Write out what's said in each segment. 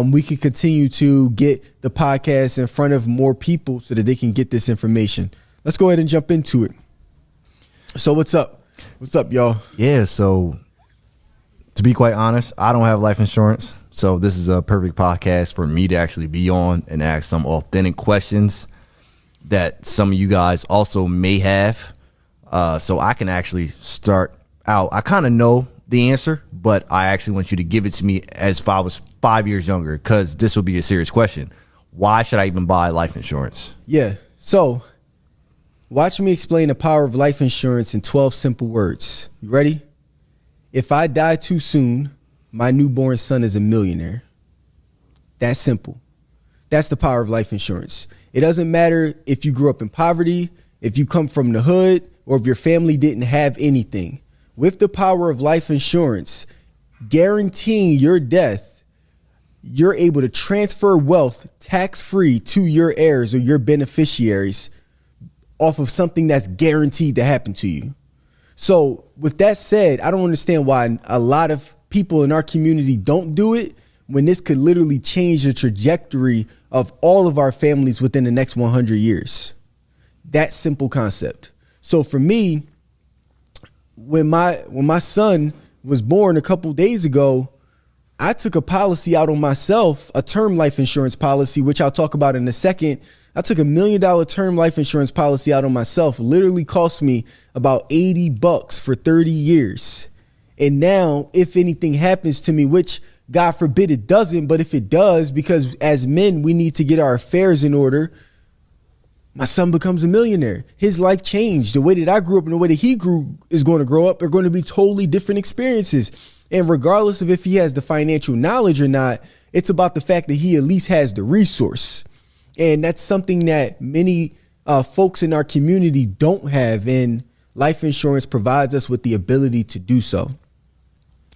we can continue to get the podcast in front of more people so that they can get this information. Let's go ahead and jump into it. So what's up? What's up, y'all? Yeah, so to be quite honest, I don't have life insurance. So this is a perfect podcast for me to actually be on and ask some authentic questions that some of you guys also may have. So I can actually start out. I kind of know the answer, but I actually want you to give it to me as if I was 5 years younger, because this will be a serious question. Why should I even buy life insurance? Yeah. So watch me explain the power of life insurance in 12 simple words. You ready? If I die too soon, my newborn son is a millionaire. That's simple. That's the power of life insurance. It doesn't matter if you grew up in poverty, if you come from the hood, or if your family didn't have anything. With the power of life insurance, guaranteeing your death, you're able to transfer wealth tax-free to your heirs or your beneficiaries off of something that's guaranteed to happen to you. So with that said, I don't understand why a lot of people in our community don't do it when this could literally change the trajectory of all of our families within the next 100 years. That simple concept. So for me, when my son was born a couple days ago, I took a policy out on myself, a term life insurance policy, which I'll talk about in a second. I took $1 million term life insurance policy out on myself. Literally cost me about $80 for 30 years. And now, if anything happens to me, which God forbid it doesn't, but if it does, because as men, we need to get our affairs in order, my son becomes a millionaire. His life changed. The way that I grew up and the way that he grew is going to grow up are going to be totally different experiences. And regardless of if he has the financial knowledge or not, it's about the fact that he at least has the resource. And that's something that many folks in our community don't have. And life insurance provides us with the ability to do so.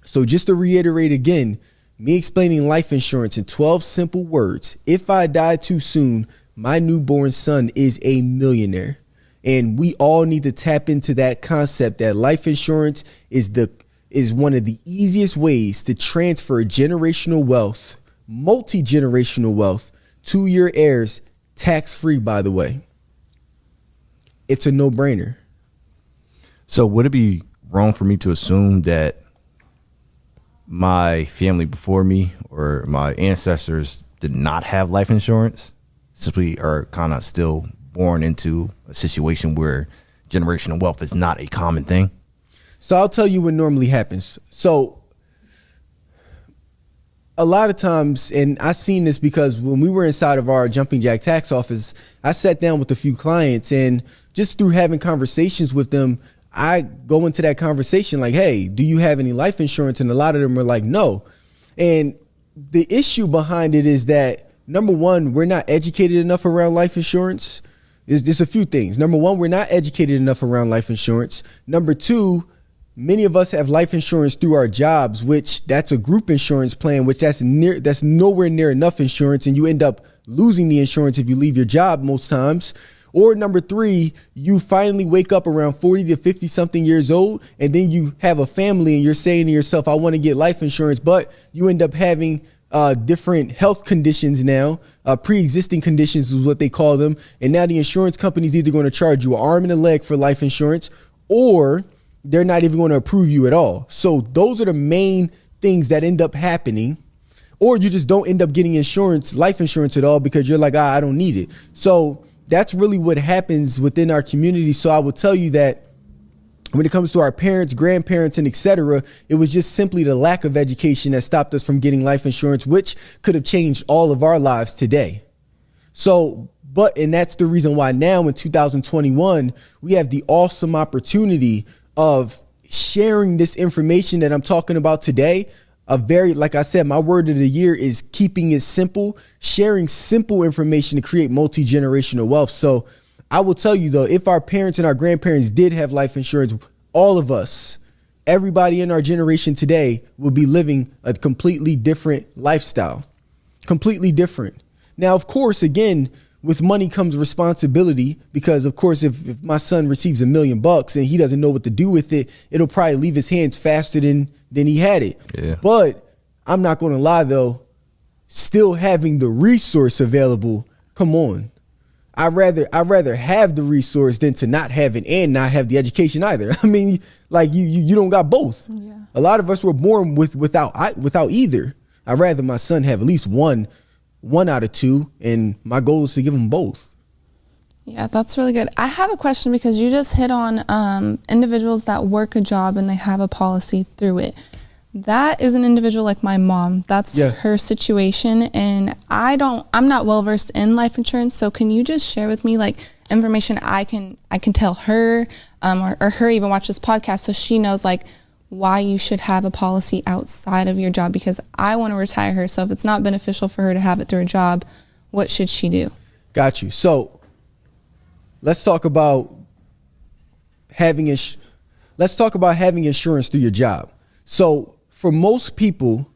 So just to reiterate again, me explaining life insurance in 12 simple words. If I die too soon, my newborn son is a millionaire. And we all need to tap into that concept that life insurance is one of the easiest ways to transfer generational wealth, multi-generational wealth to your heirs, tax-free, by the way. It's a no-brainer. So would it be wrong for me to assume that my family before me or my ancestors did not have life insurance? Simply are kind of still born into a situation where generational wealth is not a common thing? So I'll tell you what normally happens. So a lot of times, and I've seen this because when we were inside of our Jumping Jack tax office, I sat down with a few clients, and just through having conversations with them, I go into that conversation like, hey, do you have any life insurance? And a lot of them are like, no. And the issue behind it is that, number one, we're not educated enough around life insurance. There's a few things. Number one, we're not educated enough around life insurance. Number two, many of us have life insurance through our jobs, which that's a group insurance plan, which that's nowhere near enough insurance. And you end up losing the insurance if you leave your job most times. Or number three, you finally wake up around 40 to 50 something years old, and then you have a family and you're saying to yourself, I want to get life insurance, but you end up having different health conditions now, pre-existing conditions is what they call them. And now the insurance company is either going to charge you an arm and a leg for life insurance, or they're not even going to approve you at all. So those are the main things that end up happening. Or you just don't end up getting life insurance at all, because you're like, I don't need it. So that's really what happens within our community. So I will tell you that when it comes to our parents, grandparents, and et cetera, it was just simply the lack of education that stopped us from getting life insurance, which could have changed all of our lives today. So, and that's the reason why now in 2021, we have the awesome opportunity of sharing this information that I'm talking about today. Like I said, my word of the year is keeping it simple, sharing simple information to create multi-generational wealth. So I will tell you though, if our parents and our grandparents did have life insurance, all of us, everybody in our generation today would be living a completely different lifestyle, completely different. Now, of course, again, with money comes responsibility, because of course, if my son receives $1 million and he doesn't know what to do with it, it'll probably leave his hands faster than he had it. Yeah. But I'm not going to lie though, still having the resource available, come on. I'd rather have the resource than to not have it and not have the education either. I mean, like you don't got both. Yeah. A lot of us were born without either. I'd rather my son have at least one out of two, and my goal is to give him both. Yeah, that's really good. I have a question because you just hit on individuals that work a job and they have a policy through it. That is an individual like my mom. That's her situation, and I'm not well versed in life insurance. So can you just share with me like information I can tell her, or her even watch this podcast so she knows like why you should have a policy outside of your job, because I want to retire her. So if it's not beneficial for her to have it through a job, what should she do? Got you. So let's talk about having insurance through your job. So for most people,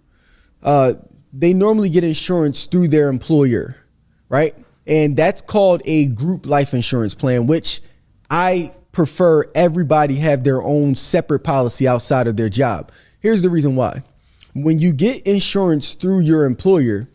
they normally get insurance through their employer, right? And that's called a group life insurance plan, which I prefer everybody have their own separate policy outside of their job. Here's the reason why. When you get insurance through your employer,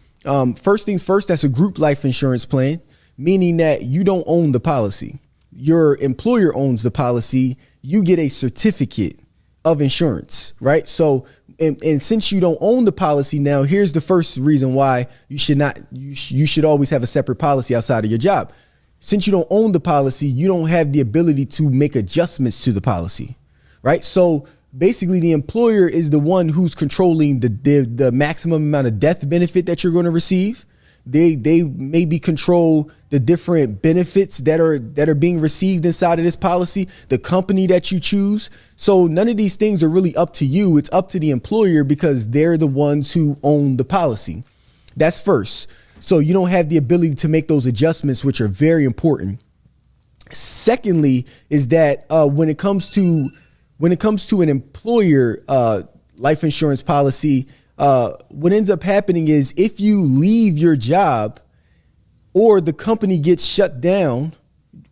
first things first, that's a group life insurance plan, meaning that you don't own the policy. Your employer owns the policy. You get a certificate of insurance, right? So, and since you don't own the policy now, here's the first reason why you should always have a separate policy outside of your job. Since you don't own the policy, you don't have the ability to make adjustments to the policy, right? So basically the employer is the one who's controlling the maximum amount of death benefit that you're going to receive. They maybe control the different benefits that are being received inside of this policy, the company that you choose. So none of these things are really up to you. It's up to the employer because they're the ones who own the policy. That's first. So you don't have the ability to make those adjustments, which are very important. Secondly, is that when it comes to an employer life insurance policy, what ends up happening is if you leave your job or the company gets shut down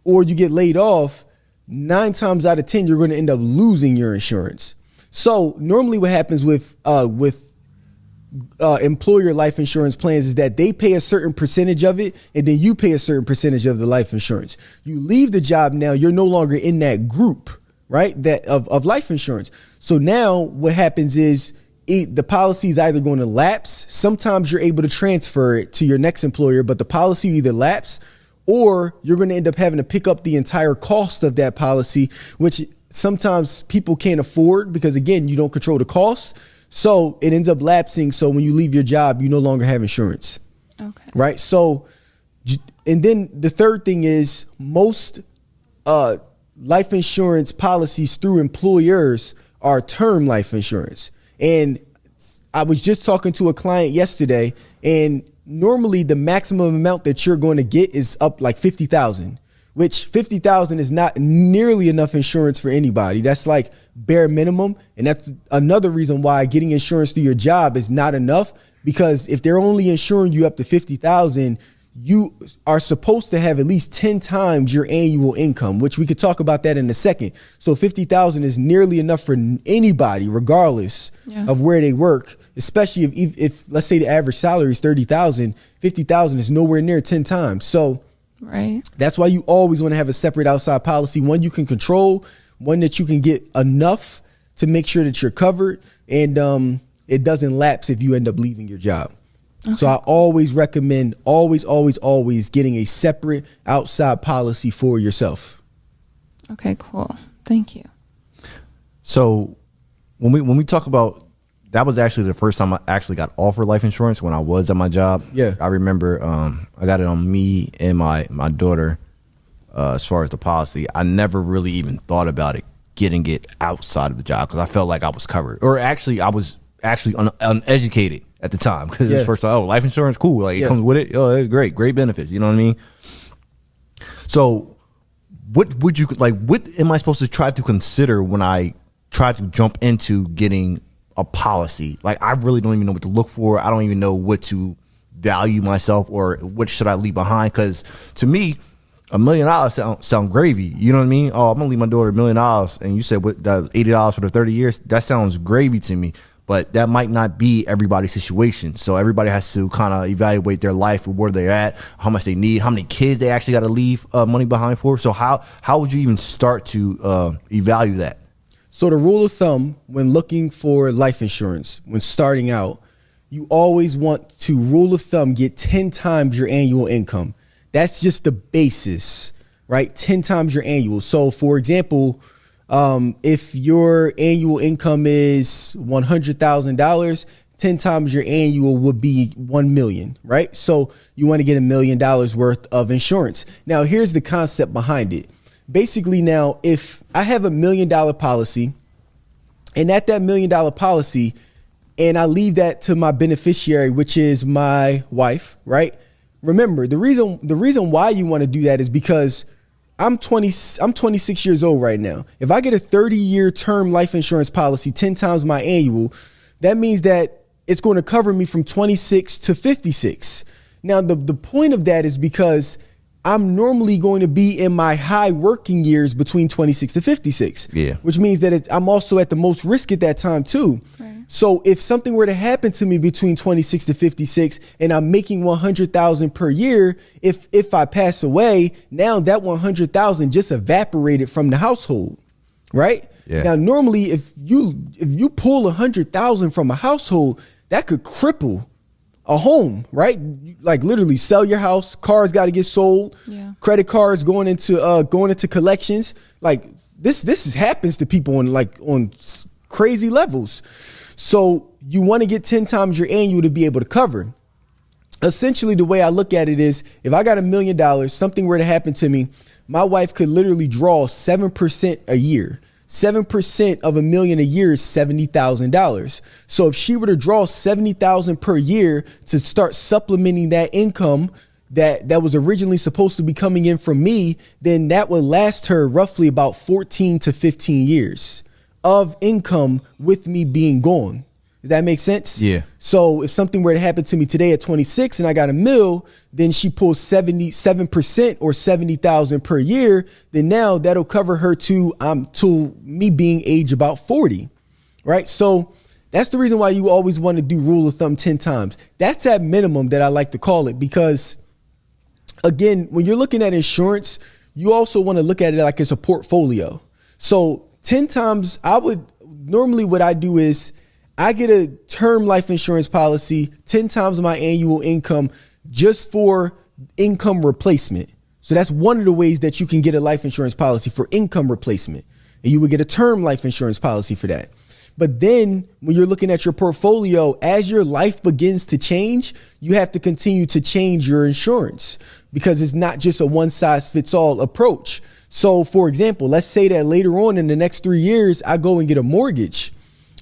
or you get laid off, 9 times out of 10, you're going to end up losing your insurance. So normally what happens with employer life insurance plans is that they pay a certain percentage of it and then you pay a certain percentage of the life insurance. You leave the job now, you're no longer in that group, right? That of life insurance. So now what happens is the policy is either going to lapse. Sometimes you're able to transfer it to your next employer, but the policy either lapse or you're going to end up having to pick up the entire cost of that policy, which sometimes people can't afford because, again, you don't control the cost. So it ends up lapsing. So when you leave your job, you no longer have insurance. Okay. Right. So, and then the third thing is most life insurance policies through employers are term life insurance. And I was just talking to a client yesterday, and normally the maximum amount that you're going to get is up like $50,000, which $50,000 is not nearly enough insurance for anybody. That's like bare minimum. And that's another reason why getting insurance through your job is not enough, because if they're only insuring you up to $50,000, you are supposed to have at least 10 times your annual income, which we could talk about that in a second. So 50,000 is nearly enough for anybody, regardless of where they work, especially if let's say the average salary is 30,000, 50,000 is nowhere near 10 times. So that's why you always want to have a separate outside policy, one you can control, one that you can get enough to make sure that you're covered, and it doesn't lapse if you end up leaving your job. Okay. So I always recommend always getting a separate outside policy for yourself. Okay, cool. Thank you. So when we talk about, that was actually the first time I actually got offered life insurance when I was at my job. Yeah. I remember I got it on me and my daughter as far as the policy. I never really even thought about it, getting it outside of the job, because I felt like I was covered. Or actually, I was uneducated at the time, because it's first time, life insurance, cool, like it comes with it, it's great benefits, you know what I mean? So what would you what am I supposed to try to consider when I try to jump into getting a policy? Like, I really don't even know what to look for. I don't even know what to value myself, or what should I leave behind, because to me $1 million sound gravy, you know what I mean? Oh, I'm gonna leave my daughter $1 million, and you said what, $80 for the 30 years, that sounds gravy to me. but that might not be everybody's situation. So everybody has to kind of evaluate their life or where they're at, how much they need, how many kids they actually got to leave money behind for. So how would you even start to evaluate that? So the rule of thumb when looking for life insurance, when starting out, you always want to, rule of thumb, get 10 times your annual income. That's just the basis, right? 10 times your annual. So for example, if your annual income is $100,000, 10 times your annual would be 1 million, right? So you want to get $1 million worth of insurance. Now, here's the concept behind it. Basically, now, if I have $1 million policy, and at that $1 million policy, and I leave that to my beneficiary, which is my wife, right? Remember, the reason why you want to do that is because I'm 26 years old right now. If I get a 30-year term life insurance policy, 10 times my annual, that means that it's going to cover me from 26 to 56. Now, the point of that is because I'm normally going to be in my high working years between 26 to 56, which means that I'm also at the most risk at that time too. Right. So if something were to happen to me between 26 to 56 and I'm making 100,000 per year, if I pass away, now that 100,000 just evaporated from the household, right? Yeah. Now, normally if you pull 100,000 from a household, that could cripple a home, right? Like literally sell your house, cars got to get sold, credit cards going into collections. Like this happens to people on crazy levels. So you want to get 10 times your annual to be able to cover. Essentially, the way I look at it is if I got $1 million, something were to happen to me, my wife could literally draw 7% a year. 7% of $1 million a year is $70,000. So if she were to draw $70,000 per year to start supplementing that income that was originally supposed to be coming in from me, then that would last her roughly about 14 to 15 years of income with me being gone. Does that make sense? Yeah. So if something were to happen to me today at 26 and I got $1 million, then she pulls 77% or 70,000 per year. Then now that'll cover her to me being age about 40, right? So that's the reason why you always want to do rule of thumb 10 times. That's at minimum that I like to call it, because again, when you're looking at insurance, you also want to look at it like it's a portfolio. So 10 times, what I do is I get a term life insurance policy, 10 times my annual income, just for income replacement. So that's one of the ways that you can get a life insurance policy, for income replacement. And you would get a term life insurance policy for that. But then when you're looking at your portfolio, as your life begins to change, you have to continue to change your insurance, because it's not just a one size fits all approach. So for example, let's say that later on in the next 3 years, I go and get a mortgage,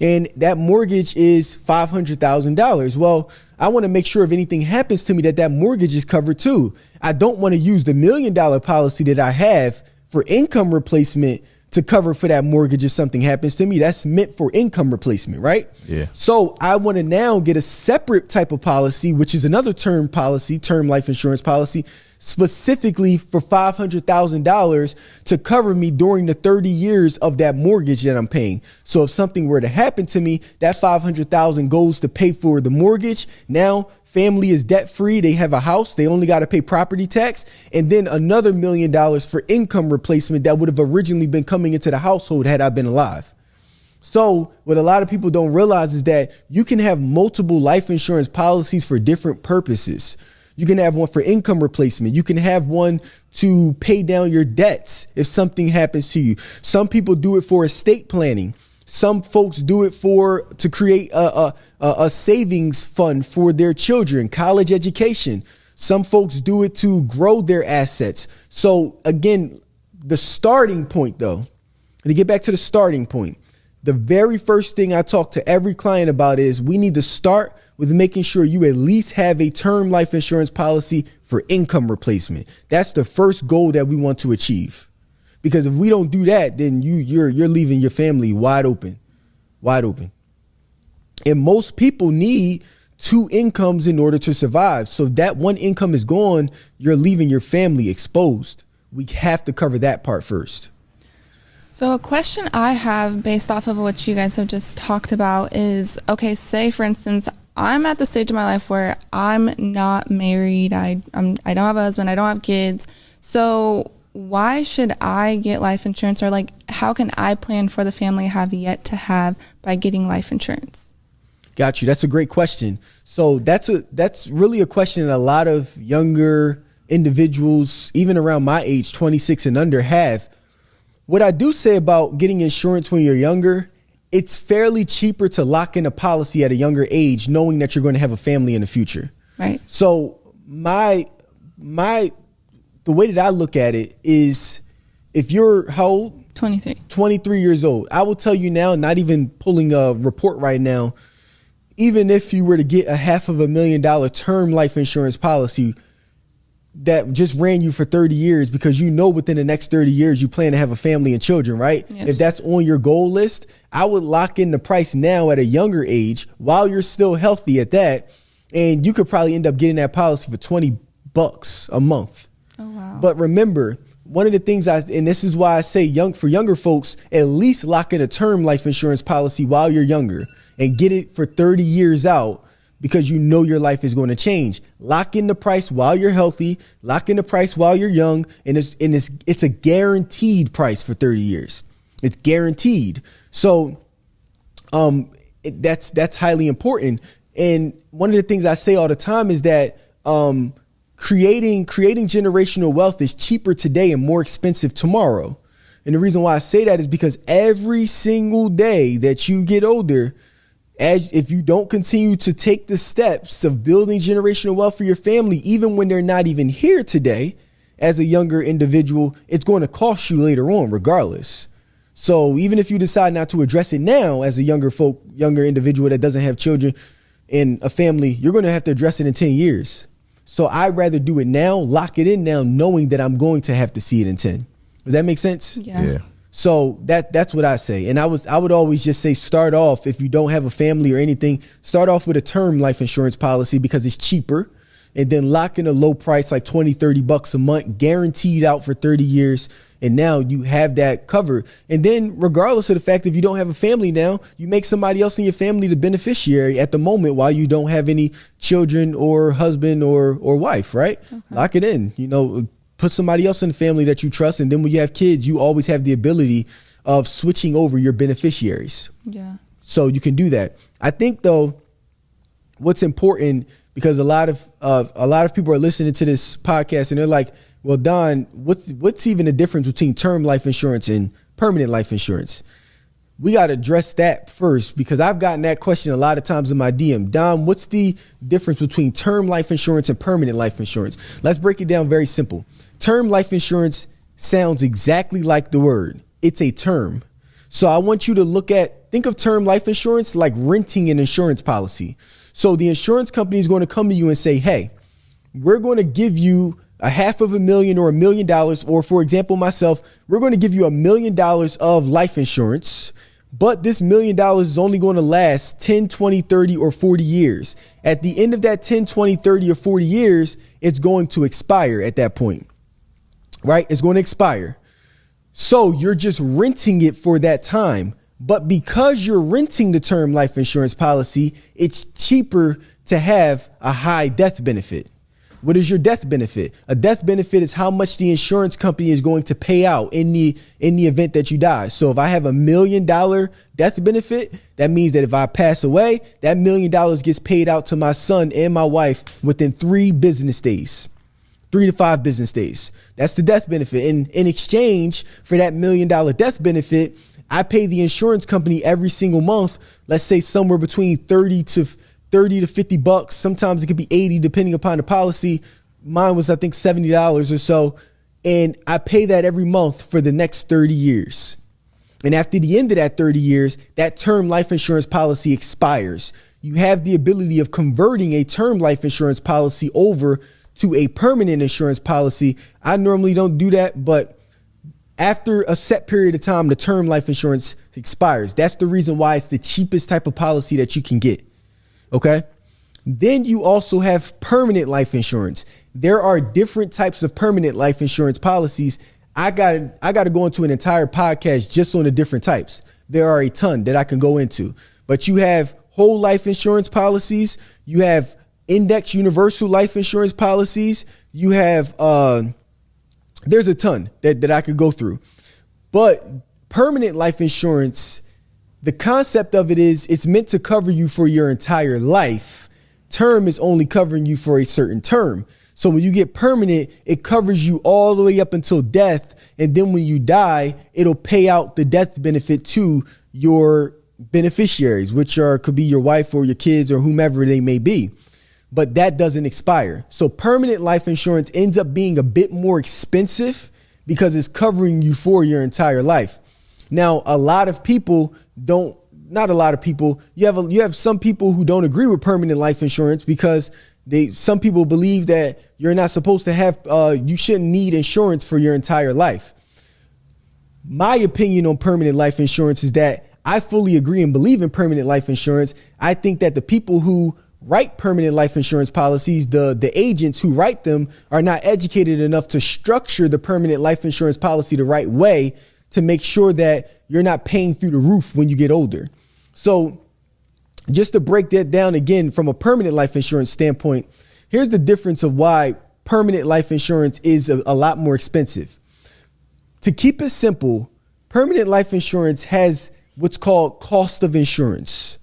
and that mortgage is $500,000. Well, I want to make sure if anything happens to me that mortgage is covered too. I don't want to use the $1 million policy that I have for income replacement to cover for that mortgage if something happens to me. That's meant for income replacement, right? Yeah. So I want to now get a separate type of policy, which is another term life insurance policy, specifically for $500,000 to cover me during the 30 years of that mortgage that I'm paying. So if something were to happen to me, that $500,000 goes to pay for the mortgage. Now family is debt free. They have a house. They only got to pay property tax, and then another $1 million for income replacement that would have originally been coming into the household had I been alive. So what a lot of people don't realize is that you can have multiple life insurance policies for different purposes. You can have one for income replacement. You can have one to pay down your debts if something happens to you. Some people do it for estate planning. Some folks do it to create a savings fund for their children, college education. Some folks do it to grow their assets. So again, the starting point though, to get back to the starting point, the very first thing I talk to every client about is we need to start with making sure you at least have a term life insurance policy for income replacement. That's the first goal that we want to achieve. Because if we don't do that, then you're leaving your family wide open. And most people need 2 incomes in order to survive. So that one income is gone, you're leaving your family exposed. We have to cover that part first. So a question I have based off of what you guys have just talked about is, okay, say for instance, I'm at the stage of my life where I'm not married. I don't have a husband. I don't have kids. So why should I get life insurance, or like, how can I plan for the family I have yet to have by getting life insurance? Got you. That's a great question. So that's really a question that a lot of younger individuals, even around my age, 26 and under, have. What I do say about getting insurance when you're younger, it's fairly cheaper to lock in a policy at a younger age, knowing that you're going to have a family in the future. Right. So the way that I look at it is, if you're how old? 23. 23 years old. I will tell you now, not even pulling a report right now, even if you were to get a $500,000 term life insurance policy that just ran you for 30 years, because you know within the next 30 years you plan to have a family and children, right? Yes. If that's on your goal list, I would lock in the price now at a younger age while you're still healthy at that, and you could probably end up getting that policy for $20 a month. Oh, wow. But remember, one of the things and this is why I say for younger folks, at least lock in a term life insurance policy while you're younger and get it for 30 years out, because you know your life is going to change. Lock in the price while you're healthy, lock in the price while you're young, and it's a guaranteed price for 30 years. It's guaranteed. So that's highly important. And one of the things I say all the time is that creating generational wealth is cheaper today and more expensive tomorrow. And the reason why I say that is because every single day that you get older, if you don't continue to take the steps of building generational wealth for your family, even when they're not even here today, as a younger individual, it's going to cost you later on regardless. So even if you decide not to address it now as a younger individual that doesn't have children and a family, you're going to have to address it in 10 years. So I'd rather do it now, lock it in now, knowing that I'm going to have to see it in 10. Does that make sense? Yeah. So that's what I say. And I would always just say, start off, if you don't have a family or anything, start off with a term life insurance policy because it's cheaper, and then lock in a low price, like $20-$30 a month, guaranteed out for 30 years. And now you have that covered. And then regardless of the fact, if you don't have a family now, you make somebody else in your family the beneficiary at the moment while you don't have any children or husband or wife, right? Okay. Lock it in, put somebody else in the family that you trust. And then when you have kids, you always have the ability of switching over your beneficiaries. Yeah. So you can do that. I think though, what's important, because a lot of people are listening to this podcast and they're like, well, Don, what's even the difference between term life insurance and permanent life insurance? We got to address that first, because I've gotten that question a lot of times in my DM. Don, what's the difference between term life insurance and permanent life insurance? Let's break it down very simple. Term life insurance sounds exactly like the word. It's a term. So I want you to think of term life insurance like renting an insurance policy. So the insurance company is going to come to you and say, hey, we're going to give you $500,000 or $1 million, or for example, myself, we're going to give you $1 million of life insurance, but this $1 million is only going to last 10, 20, 30, or 40 years. At the end of that 10, 20, 30, or 40 years, it's going to expire at that point, right? It's going to expire. So you're just renting it for that time. But because you're renting the term life insurance policy, it's cheaper to have a high death benefit. What is your death benefit? A death benefit is how much the insurance company is going to pay out in the event that you die. So if I have $1 million death benefit, that means that if I pass away, that $1 million gets paid out to my son and my wife within 3 business days. 3 to 5 business days. That's the death benefit. And in exchange for that $1 million death benefit, I pay the insurance company every single month, let's say somewhere between 30 to $50. Sometimes it could be 80 depending upon the policy. Mine was, I think, $70 or so. And I pay that every month for the next 30 years. And after the end of that 30 years, that term life insurance policy expires. You have the ability of converting a term life insurance policy over to a permanent insurance policy. I normally don't do that, but after a set period of time, the term life insurance expires. That's the reason why it's the cheapest type of policy that you can get. Okay. Then you also have permanent life insurance. There are different types of permanent life insurance policies. I got to go into an entire podcast just on the different types. There are a ton that I can go into, but you have whole life insurance policies. You have index universal life insurance policies. You have, there's a ton that I could go through, but permanent life insurance, the concept of it is it's meant to cover you for your entire life. Term is only covering you for a certain term. So when you get permanent, it covers you all the way up until death. And then when you die, it'll pay out the death benefit to your beneficiaries, which could be your wife or your kids or whomever they may be. But that doesn't expire. So permanent life insurance ends up being a bit more expensive because it's covering you for your entire life. Now, a lot of people not a lot of people, you have some people who don't agree with permanent life insurance because some people believe that you're not supposed to have, you shouldn't need insurance for your entire life. My opinion on permanent life insurance is that I fully agree and believe in permanent life insurance. I think that the people who write permanent life insurance policies, the agents who write them, are not educated enough to structure the permanent life insurance policy the right way to make sure that you're not paying through the roof when you get older. So just to break that down again from a permanent life insurance standpoint, here's the difference of why permanent life insurance is a lot more expensive. To keep it simple, permanent life insurance has what's called cost of insurance,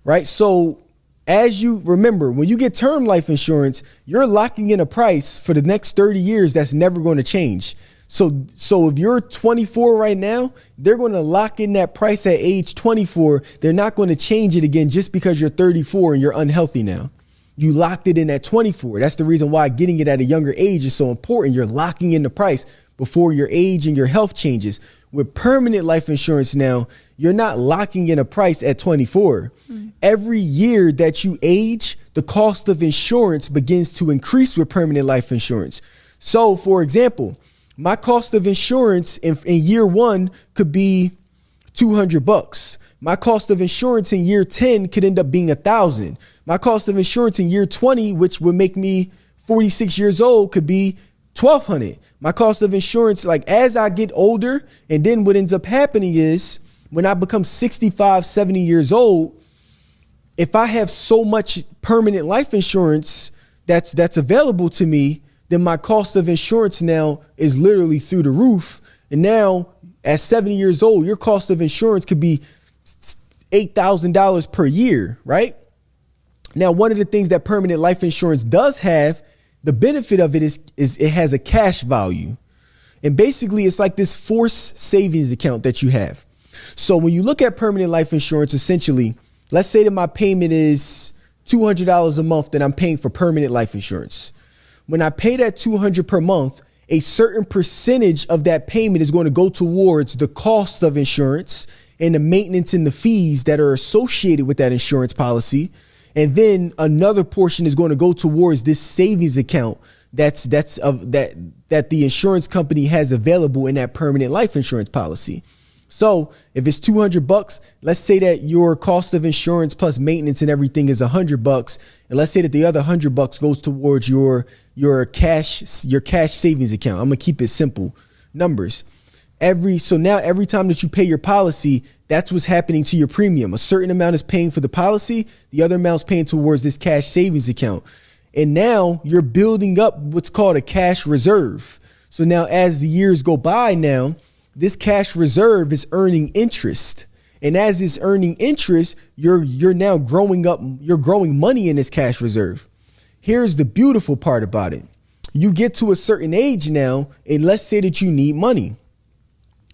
right? So as you remember, when you get term life insurance, you're locking in a price for the next 30 years that's never going to change. So if you're 24 right now, they're going to lock in that price at age 24. They're not going to change it again just because you're 34 and you're unhealthy now. You locked it in at 24. That's the reason why getting it at a younger age is so important. You're locking in the price before your age and your health changes. With permanent life insurance now, you're not locking in a price at 24. Every year that you age, the cost of insurance begins to increase with permanent life insurance. So, for example, my cost of insurance in year 1 could be $200. My cost of insurance in year 10 could end up being $1,000. My cost of insurance in year 20, which would make me 46 years old, could be $1,200. My cost of insurance, like as I get older, and then what ends up happening is when I become 65, 70 years old, if I have so much permanent life insurance that's available to me, then my cost of insurance now is literally through the roof. And now at 70 years old, your cost of insurance could be $8,000 per year, right? Now, one of the things that permanent life insurance does have, the benefit of it is it has a cash value. And basically, it's like this forced savings account that you have. So when you look at permanent life insurance, essentially, let's say that my payment is $200 a month that I'm paying for permanent life insurance. When I pay that $200 per month, a certain percentage of that payment is going to go towards the cost of insurance and the maintenance and the fees that are associated with that insurance policy. And then another portion is going to go towards this savings account that the insurance company has available in that permanent life insurance policy. So if it's $200, let's say that your cost of insurance plus maintenance and everything is $100, and let's say that the other $100 goes towards your cash savings account. I'm gonna keep it simple numbers. So now every time that you pay your policy, that's what's happening to your premium. A certain amount is paying for the policy, the other amount is paying towards this cash savings account. And now you're building up what's called a cash reserve. So now as the years go by now, this cash reserve is earning interest. And as it's earning interest, you're now growing money in this cash reserve. Here's the beautiful part about it. You get to a certain age now, and let's say that you need money.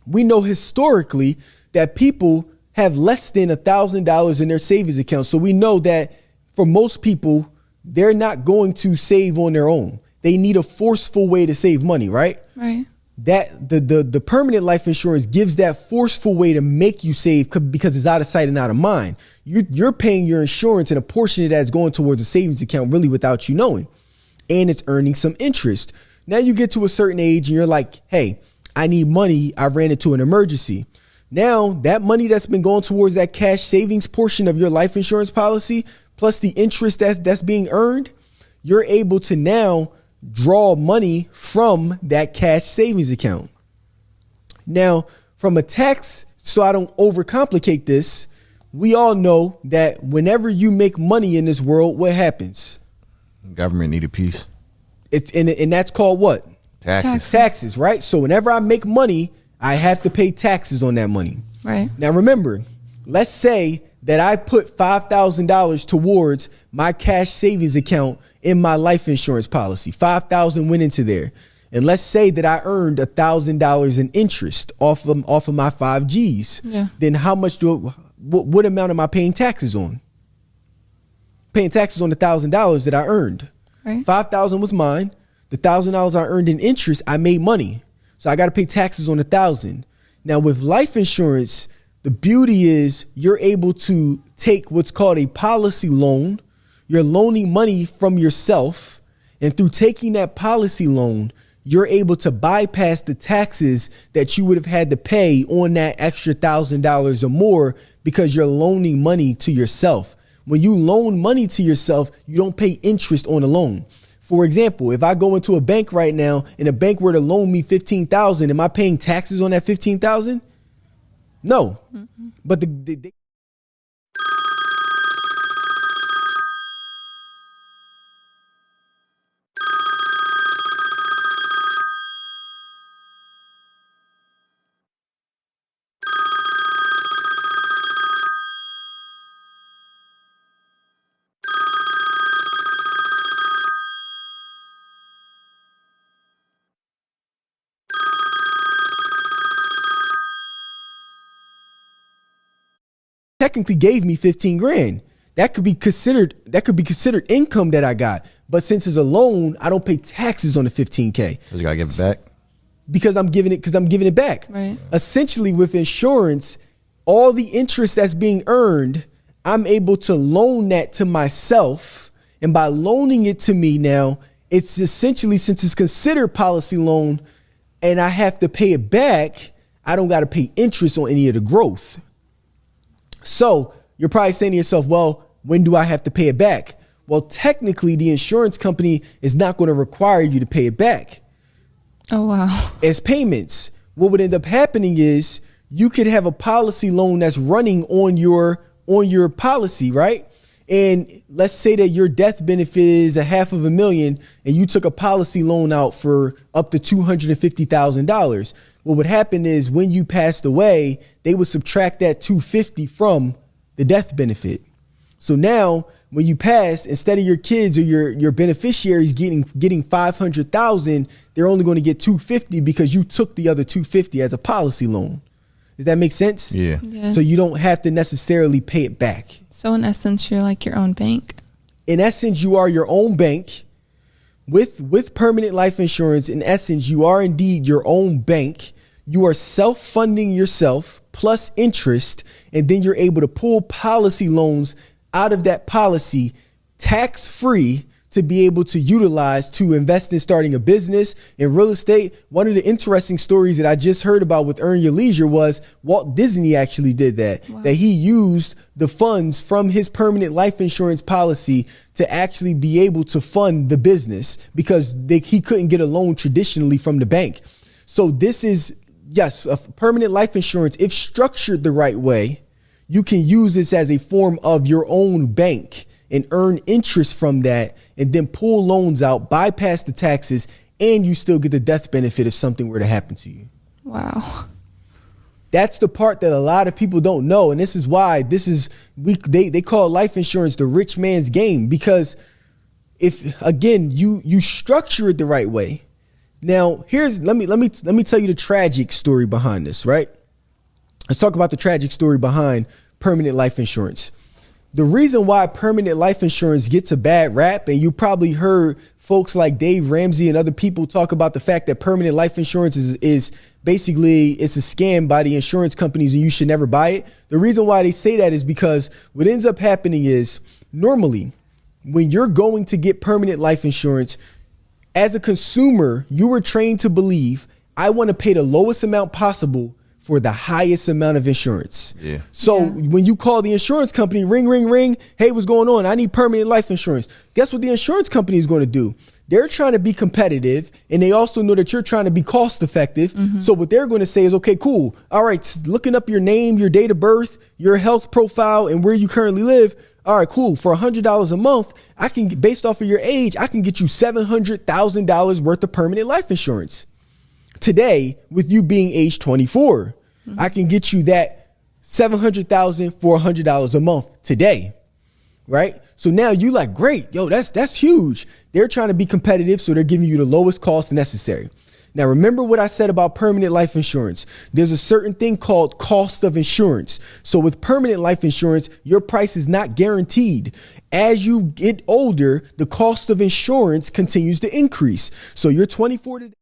We know historically that people have less than $1,000 in their savings account. So we know that for most people, they're not going to save on their own. They need a forceful way to save money, right? Right. That the permanent life insurance gives that forceful way to make you save because it's out of sight and out of mind. You're paying your insurance, and a portion of that is going towards a savings account really without you knowing. And it's earning some interest. Now you get to a certain age and you're like, hey, I need money. I ran into an emergency. Now that money that's been going towards that cash savings portion of your life insurance policy, plus the interest that's being earned, you're able to now draw money from that cash savings account. Now, from a tax, so I don't overcomplicate this, we all know that whenever you make money in this world, what happens? Government need a piece. And that's called what? Taxes. Taxes, right? So whenever I make money, I have to pay taxes on that money. Right. Now remember, let's say that I put $5,000 towards my cash savings account in my life insurance policy. $5,000 went into there. And let's say that I earned $1,000 in interest off of my 5Gs. Yeah. Then how much what amount am I paying taxes on? Paying taxes on the $1,000 that I earned. Right. $5,000 was mine. The $1,000 I earned in interest, I made money. So I got to pay taxes on $1,000. Now with life insurance, the beauty is you're able to take what's called a policy loan. You're loaning money from yourself. And through taking that policy loan, you're able to bypass the taxes that you would have had to pay on that extra $1,000 or more because you're loaning money to yourself. When you loan money to yourself, you don't pay interest on the loan. For example, if I go into a bank right now and a bank were to loan me $15,000, am I paying taxes on that $15,000? No. Mm-hmm. But technically gave me 15 grand. That could be considered income that I got. But since it's a loan, I don't pay taxes on the 15K. You gotta give it back. Because I'm giving it back. Right. Essentially with insurance, all the interest that's being earned, I'm able to loan that to myself. And by loaning it to me now, it's essentially, since it's considered policy loan and I have to pay it back, I don't got to pay interest on any of the growth. So you're probably saying to yourself, well, when do I have to pay it back? Well, technically, the insurance company is not going to require you to pay it back. Oh, wow. As payments. What would end up happening is you could have a policy loan that's running on your policy, right? And let's say that your death benefit is $500,000 and you took a policy loan out for up to $250,000. What would happen is when you passed away, they would subtract that $250 from the death benefit. So now when you pass, instead of your kids or your beneficiaries getting $500,000, they're only going to get $250 because you took the other $250 as a policy loan. Does that make sense? Yeah. Yes. So you don't have to necessarily pay it back. So in essence, you're like your own bank. In essence, you are your own bank. With permanent life insurance, in essence, you are indeed your own bank. You are self-funding yourself plus interest, and then you're able to pull policy loans out of that policy tax-free to be able to utilize to invest in starting a business in real estate. One of the interesting stories that I just heard about with Earn Your Leisure was Walt Disney actually did that. Wow. That he used the funds from his permanent life insurance policy to actually be able to fund the business because he couldn't get a loan traditionally from the bank. So this is, yes, a permanent life insurance. If structured the right way, you can use this as a form of your own bank and earn interest from that, and then pull loans out, bypass the taxes, and you still get the death benefit if something were to happen to you. Wow. That's the part that a lot of people don't know. And this is why they call life insurance the rich man's game, because if, again, you structure it the right way. Now, let me tell you the tragic story behind this, right? Let's talk about the tragic story behind permanent life insurance. The reason why permanent life insurance gets a bad rap, and you probably heard folks like Dave Ramsey and other people talk about the fact that permanent life insurance is basically, it's a scam by the insurance companies and you should never buy it. The reason why they say that is because what ends up happening is, normally when you're going to get permanent life insurance, as a consumer, you were trained to believe, I want to pay the lowest amount possible for the highest amount of insurance. Yeah. So when you call the insurance company, ring, ring, ring, hey, what's going on? I need permanent life insurance. Guess what the insurance company is going to do? they're trying to be competitive, and they also know that you're trying to be cost effective. So what they're going to say is, okay, cool. All right, looking up your name, your date of birth, your health profile, and where you currently live. All right, cool. For $100 a month, I can, based off of your age, I can get you $700,000 worth of permanent life insurance. Today, with you being age 24, I can get you that $700,000 for $100 a month today. Right? So now you like, great, yo, that's huge. They're trying to be competitive, so they're giving you the lowest cost necessary. Now, remember what I said about permanent life insurance. There's a certain thing called cost of insurance. So with permanent life insurance, your price is not guaranteed. As you get older, the cost of insurance continues to increase. So you're 24 today.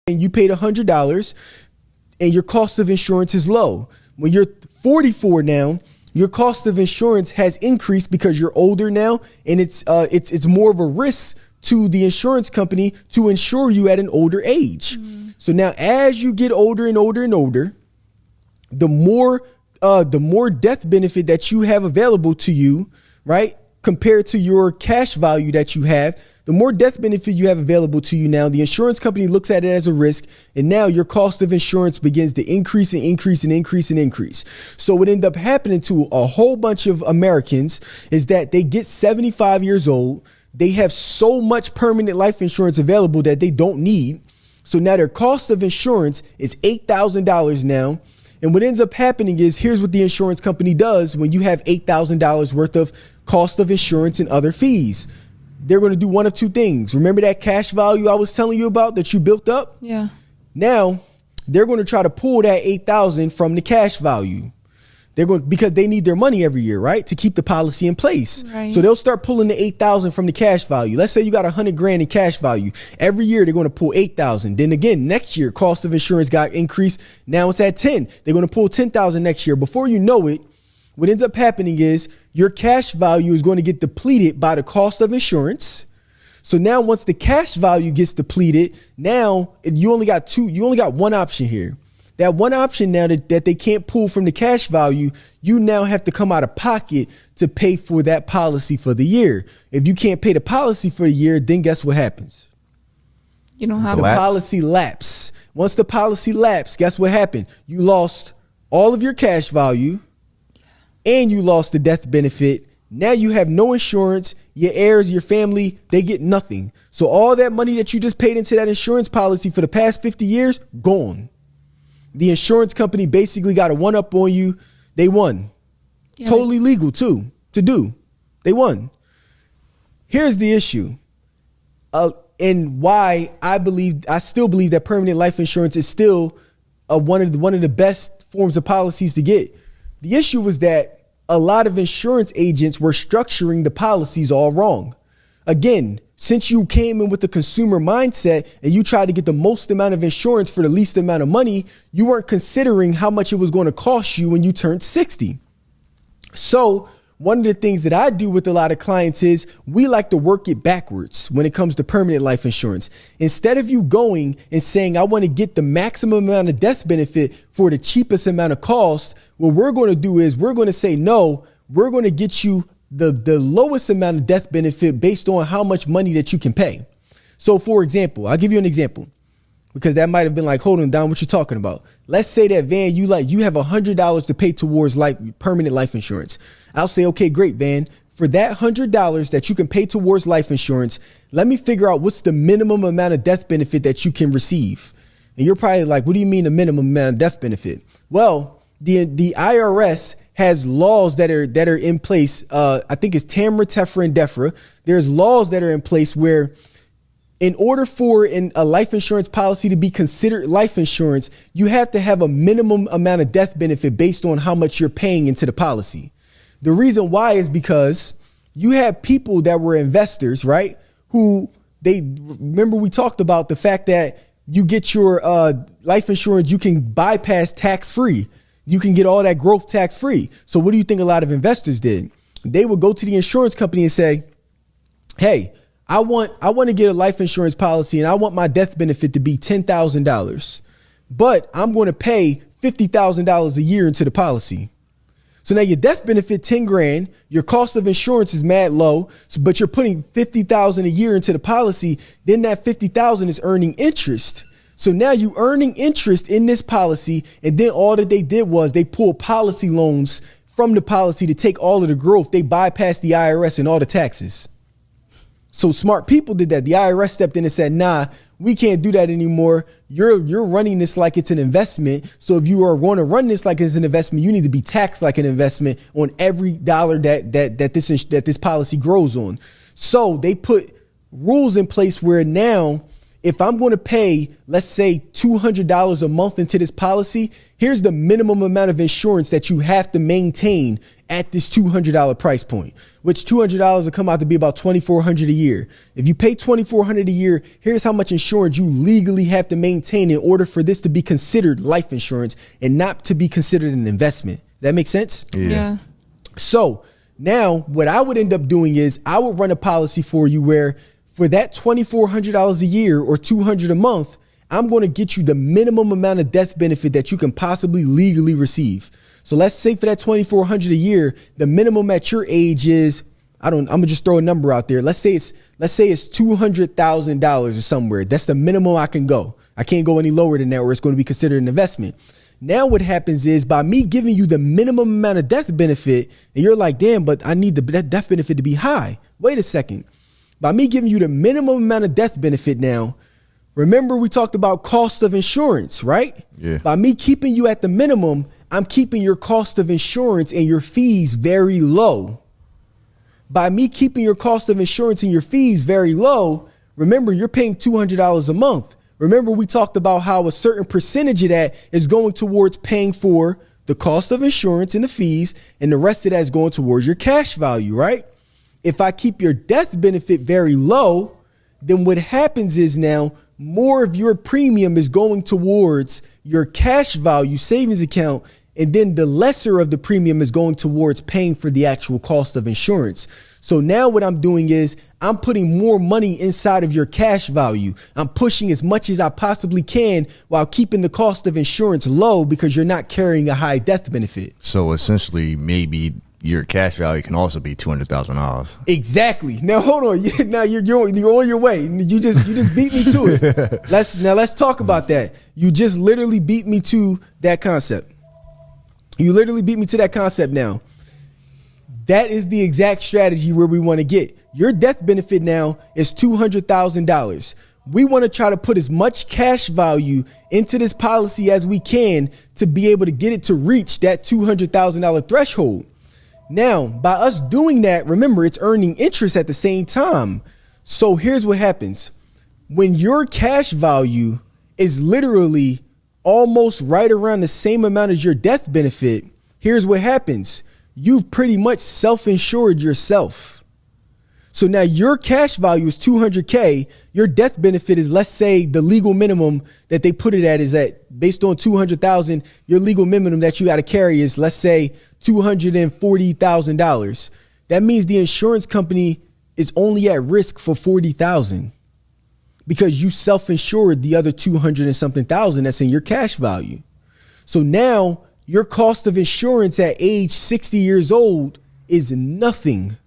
And you paid $100 and your cost of insurance is low. When you're 44 now, your cost of insurance has increased because you're older now, and it's more of a risk to the insurance company to insure you at an older age. So now as you get older and older and older, the more death benefit that you have available to you, right, compared to your cash value that you have, the more death benefit you have available to you now, the insurance company looks at it as a risk, and now your cost of insurance begins to increase and increase and increase and increase. So what ended up happening to a whole bunch of Americans is that they get 75 years old, they have so much permanent life insurance available that they don't need. So now their cost of insurance is $8,000 now. And what ends up happening is, here's what the insurance company does when you have $8,000 worth of cost of insurance and other fees. They're going to do one of two things. Remember that cash value I was telling you about that you built up? Yeah. Now they're going to try to pull that 8,000 from the cash value. They're going, because they need their money every year, right, to keep the policy in place. Right. So they'll start pulling the 8,000 from the cash value. Let's say you got $100,000 in cash value. Every year they're going to pull 8,000. Then again, next year cost of insurance got increased. Now it's at 10. They're going to pull 10,000 next year. Before you know it, what ends up happening is your cash value is going to get depleted by the cost of insurance. So now once the cash value gets depleted, now you only got one option here. That one option now that they can't pull from the cash value, you now have to come out of pocket to pay for that policy for the year. If you can't pay the policy for the year, then guess what happens? You don't have The policy lapse. Once the policy lapse, guess what happened? You lost all of your cash value and you lost the death benefit. Now you have no insurance. Your heirs, your family, they get nothing. So all that money that you just paid into that insurance policy for the past 50 years, gone. The insurance company basically got a one up on you. They won. Yeah, totally legal too to do. They won. Here's the issue. And why I still believe that permanent life insurance is still one of the best forms of policies to get. The issue was that a lot of insurance agents were structuring the policies all wrong. Again, since you came in with the consumer mindset and you tried to get the most amount of insurance for the least amount of money, you weren't considering how much it was going to cost you when you turned 60. So one of the things that I do with a lot of clients is we like to work it backwards when it comes to permanent life insurance. Instead of you going and saying, I want to get the maximum amount of death benefit for the cheapest amount of cost, what we're going to do is we're going to say, no, we're going to get you the lowest amount of death benefit based on how much money that you can pay. So for example, I'll give you an example, because that might have been like, hold on, Don, what you're talking about. Let's say that, Van, you have $100 to pay towards permanent life insurance. I'll say, okay, great, Van. For that $100 that you can pay towards life insurance, let me figure out what's the minimum amount of death benefit that you can receive. And you're probably like, what do you mean the minimum amount of death benefit? Well, the IRS has laws that are in place. I think it's TAMRA, TEFRA, and DEFRA. There's laws that are in place where in order for a life insurance policy to be considered life insurance, you have to have a minimum amount of death benefit based on how much you're paying into the policy. The reason why is because you have people that were investors, right? Remember we talked about the fact that you get your life insurance, you can bypass tax free. you can get all that growth tax free. So what do you think a lot of investors did? They would go to the insurance company and say, hey, I want to get a life insurance policy and I want my death benefit to be $10,000, but I'm going to pay $50,000 a year into the policy. So now your death benefit, 10 grand, your cost of insurance is mad low, but you're putting 50,000 a year into the policy. Then that 50,000 is earning interest. So now you earning interest in this policy. And then all that they did was they pulled policy loans from the policy to take all of the growth. They bypassed the IRS and all the taxes. So smart people did that. The IRS stepped in and said, nah, we can't do that anymore. You're running this like it's an investment. So if you are going to run this like it's an investment, you need to be taxed like an investment on every dollar that this policy grows on. So they put rules in place where now if I'm going to pay, let's say $200 a month into this policy, here's the minimum amount of insurance that you have to maintain at this $200 price point, which $200 will come out to be about $2,400 a year. If you pay $2,400 a year, here's how much insurance you legally have to maintain in order for this to be considered life insurance and not to be considered an investment. Does that make sense? Yeah. So now what I would end up doing is I would run a policy for you where for that $2,400 a year or $200 a month, I'm going to get you the minimum amount of death benefit that you can possibly legally receive. So let's say for that $2,400 a year, the minimum at your age is, I'm gonna just throw a number out there. Let's say it's $200,000 or somewhere. That's the minimum I can go. I can't go any lower than that or it's going to be considered an investment. Now what happens is by me giving you the minimum amount of death benefit and you're like, damn, but I need the death benefit to be high. Wait a second. By me giving you the minimum amount of death benefit now, remember we talked about cost of insurance, right? Yeah. By me keeping you at the minimum, I'm keeping your cost of insurance and your fees very low. By me keeping your cost of insurance and your fees very low, remember you're paying $200 a month. Remember we talked about how a certain percentage of that is going towards paying for the cost of insurance and the fees, and the rest of that is going towards your cash value, right? If I keep your death benefit very low, then what happens is now more of your premium is going towards your cash value savings account. And then the lesser of the premium is going towards paying for the actual cost of insurance. So now what I'm doing is I'm putting more money inside of your cash value. I'm pushing as much as I possibly can while keeping the cost of insurance low because you're not carrying a high death benefit. So essentially, maybe your cash value can also be $200,000. Exactly. Now hold on. Now you're on your way. You just beat me to it. Let's talk about that. You just literally beat me to that concept. You literally beat me to that concept now. That is the exact strategy where we want to get. Your death benefit now is $200,000. We want to try to put as much cash value into this policy as we can to be able to get it to reach that $200,000 threshold. Now, by us doing that, remember, it's earning interest at the same time. So here's what happens. When your cash value is literally almost right around the same amount as your death benefit, here's what happens. You've pretty much self-insured yourself. So now your cash value is $200K. Your death benefit is, let's say the legal minimum that they put it at is at based on $200,000. Your legal minimum that you got to carry is, let's say, $240,000. That means the insurance company is only at risk for $40,000 because you self-insured the other 200 and something thousand that's in your cash value. So now your cost of insurance at age 60 years old is nothing.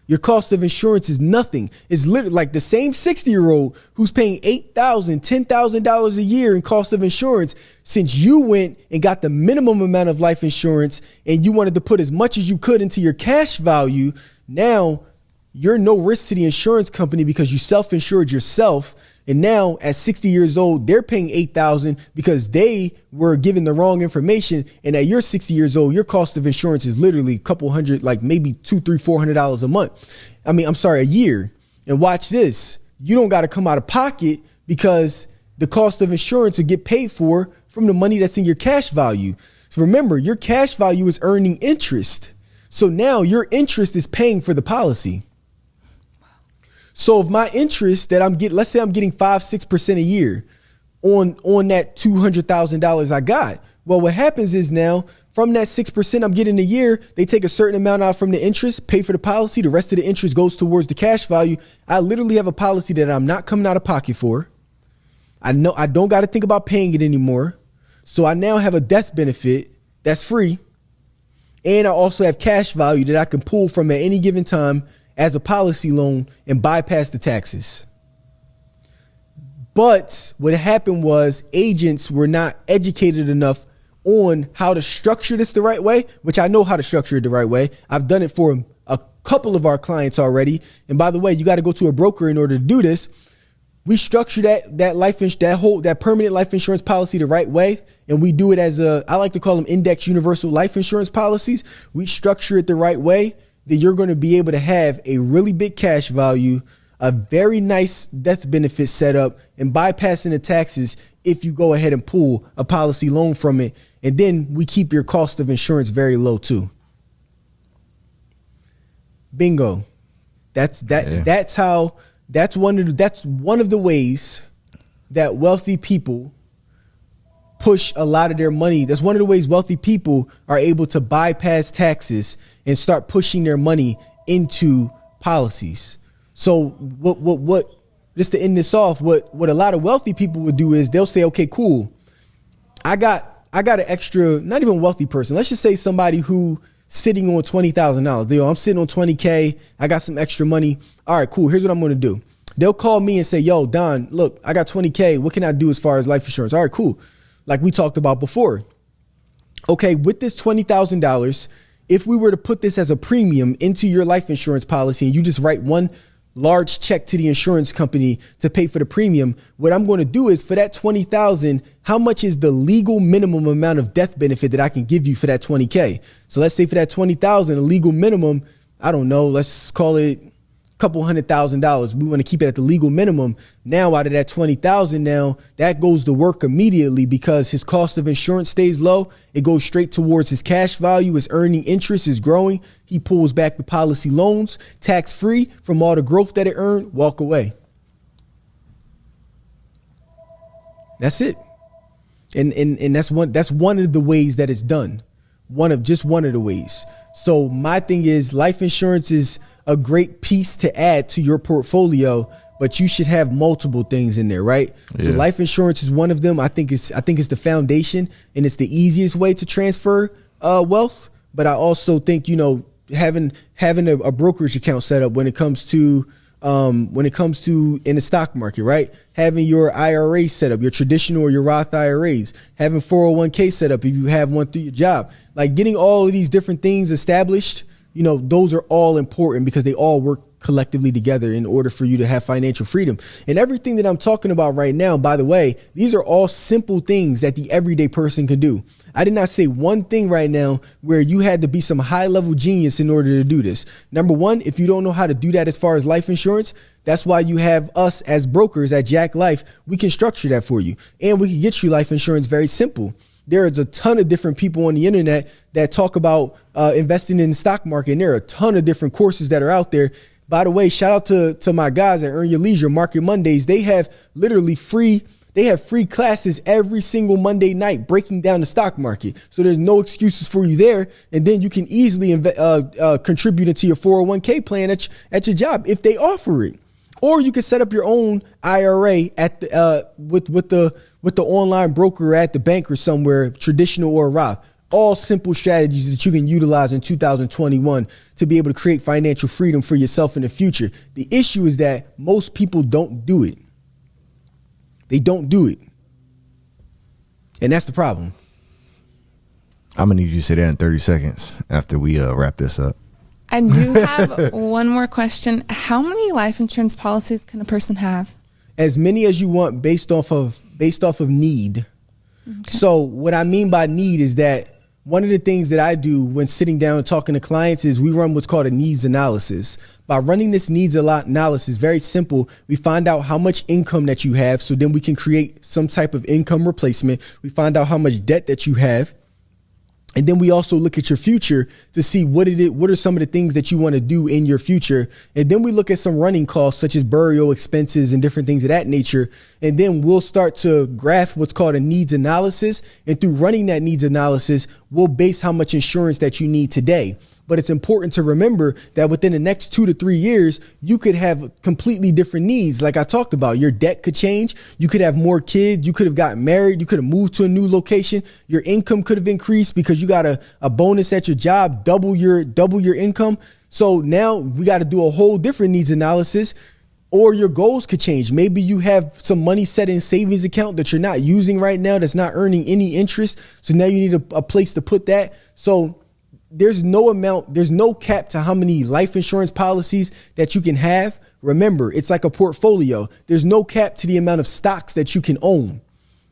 Your cost of insurance is nothing. It's literally like the same 60-year-old who's paying $8,000, $10,000 a year in cost of insurance. Since you went and got the minimum amount of life insurance and you wanted to put as much as you could into your cash value, now you're no risk to the insurance company because you self-insured yourself. And now at 60 years old, they're paying $8,000 because they were given the wrong information. And at your 60 years old, your cost of insurance is literally a couple hundred, like maybe $200-$400 a month. A year. And watch this. You don't got to come out of pocket because the cost of insurance will get paid for from the money that's in your cash value. So remember, your cash value is earning interest. So now your interest is paying for the policy. So if my interest that I'm getting, let's say I'm getting 5-6% a year on that $200,000 I got. Well, what happens is now From that 6% I'm getting a year, they take a certain amount out from the interest, pay for the policy. The rest of the interest goes towards the cash value. I literally have a policy that I'm not coming out of pocket for. I know I don't got to think about paying it anymore. So I now have a death benefit that's free. And I also have cash value that I can pull from at any given time as a policy loan and bypass the taxes. But what happened was agents were not educated enough on how to structure this the right way, which I know how to structure it the right way. I've done it for a couple of our clients already. And by the way, you got to go to a broker in order to do this. We structure that permanent life insurance policy the right way. And we do it as I like to call them index universal life insurance policies. We structure it the right way that you're going to be able to have a really big cash value, a very nice death benefit setup, and bypassing the taxes if you go ahead and pull a policy loan from it. And then we keep your cost of insurance very low too. Bingo. That's one of the ways that wealthy people push a lot of their money. That's one of the ways wealthy people are able to bypass taxes and start pushing their money into policies. So what just to end this off, what a lot of wealthy people would do is they'll say, okay, cool. I got an extra, not even wealthy person. Let's just say somebody who sitting on $20,000. I'm sitting on 20K. I got some extra money. All right, cool. Here's what I'm going to do. They'll call me and say, yo, Don, look, I got 20K. What can I do as far as life insurance? All right, cool. Like we talked about before. Okay, with this $20,000, if we were to put this as a premium into your life insurance policy and you just write one large check to the insurance company to pay for the premium, what I'm going to do is for that $20,000, how much is the legal minimum amount of death benefit that I can give you for that 20K? So let's say for that $20,000, the legal minimum, I don't know, let's call it couple $100,000. We want to keep it at the legal minimum. Now out of that 20,000, now that goes to work immediately because his cost of insurance stays low. It goes straight towards his cash value. His earning interest is growing. He pulls back the policy loans, tax free from all the growth that it earned, walk away. That's it. And that's one of the ways that it's done. One of the ways. So my thing is life insurance is a great piece to add to your portfolio, but you should have multiple things in there, right? Yeah. So life insurance is one of them. I think it's the foundation and it's the easiest way to transfer wealth. But I also think, having a brokerage account set up when it comes to in the stock market, right? Having your IRA set up, your traditional or your Roth IRAs, having 401k set up if you have one through your job, like getting all of these different things established. Those are all important because they all work collectively together in order for you to have financial freedom. And everything that I'm talking about right now, by the way, these are all simple things that the everyday person can do. I did not say one thing right now where you had to be some high level genius in order to do this. Number one, if you don't know how to do that as far as life insurance, that's why you have us as brokers at Jack Life. We can structure that for you and we can get you life insurance very simple. There is a ton of different people on the internet that talk about investing in the stock market. And there are a ton of different courses that are out there. By the way, shout out to my guys at Earn Your Leisure Market Mondays. They have literally free classes every single Monday night breaking down the stock market. So there's no excuses for you there. And then you can easily contribute into your 401k plan at your job if they offer it. Or you can set up your own IRA at the with the online broker at the bank or somewhere, traditional or Roth. All simple strategies that you can utilize in 2021 to be able to create financial freedom for yourself in the future. The issue is that most people don't do it. They don't do it. And that's the problem. I'm going to need you to say that in 30 seconds after we wrap this up. I do have one more question. How many life insurance policies can a person have? As many as you want based off of need. Okay. So what I mean by need is that one of the things that I do when sitting down and talking to clients is we run what's called a needs analysis. By running this needs analysis, very simple, we find out how much income that you have. So then we can create some type of income replacement. We find out how much debt that you have. And then we also look at your future to see what are some of the things that you want to do in your future. And then we look at some running costs such as burial expenses and different things of that nature. And then we'll start to graph what's called a needs analysis. And through running that needs analysis, will base how much insurance that you need today. But it's important to remember that within the next 2 to 3 years, you could have completely different needs. Like I talked about, your debt could change. You could have more kids. You could have gotten married. You could have moved to a new location. Your income could have increased because you got a bonus at your job, double your income. So now we got to do a whole different needs analysis. Or your goals could change. Maybe you have some money set in savings account that you're not using right now, that's not earning any interest. So now you need a place to put that. So there's no cap to how many life insurance policies that you can have. Remember, it's like a portfolio. There's no cap to the amount of stocks that you can own,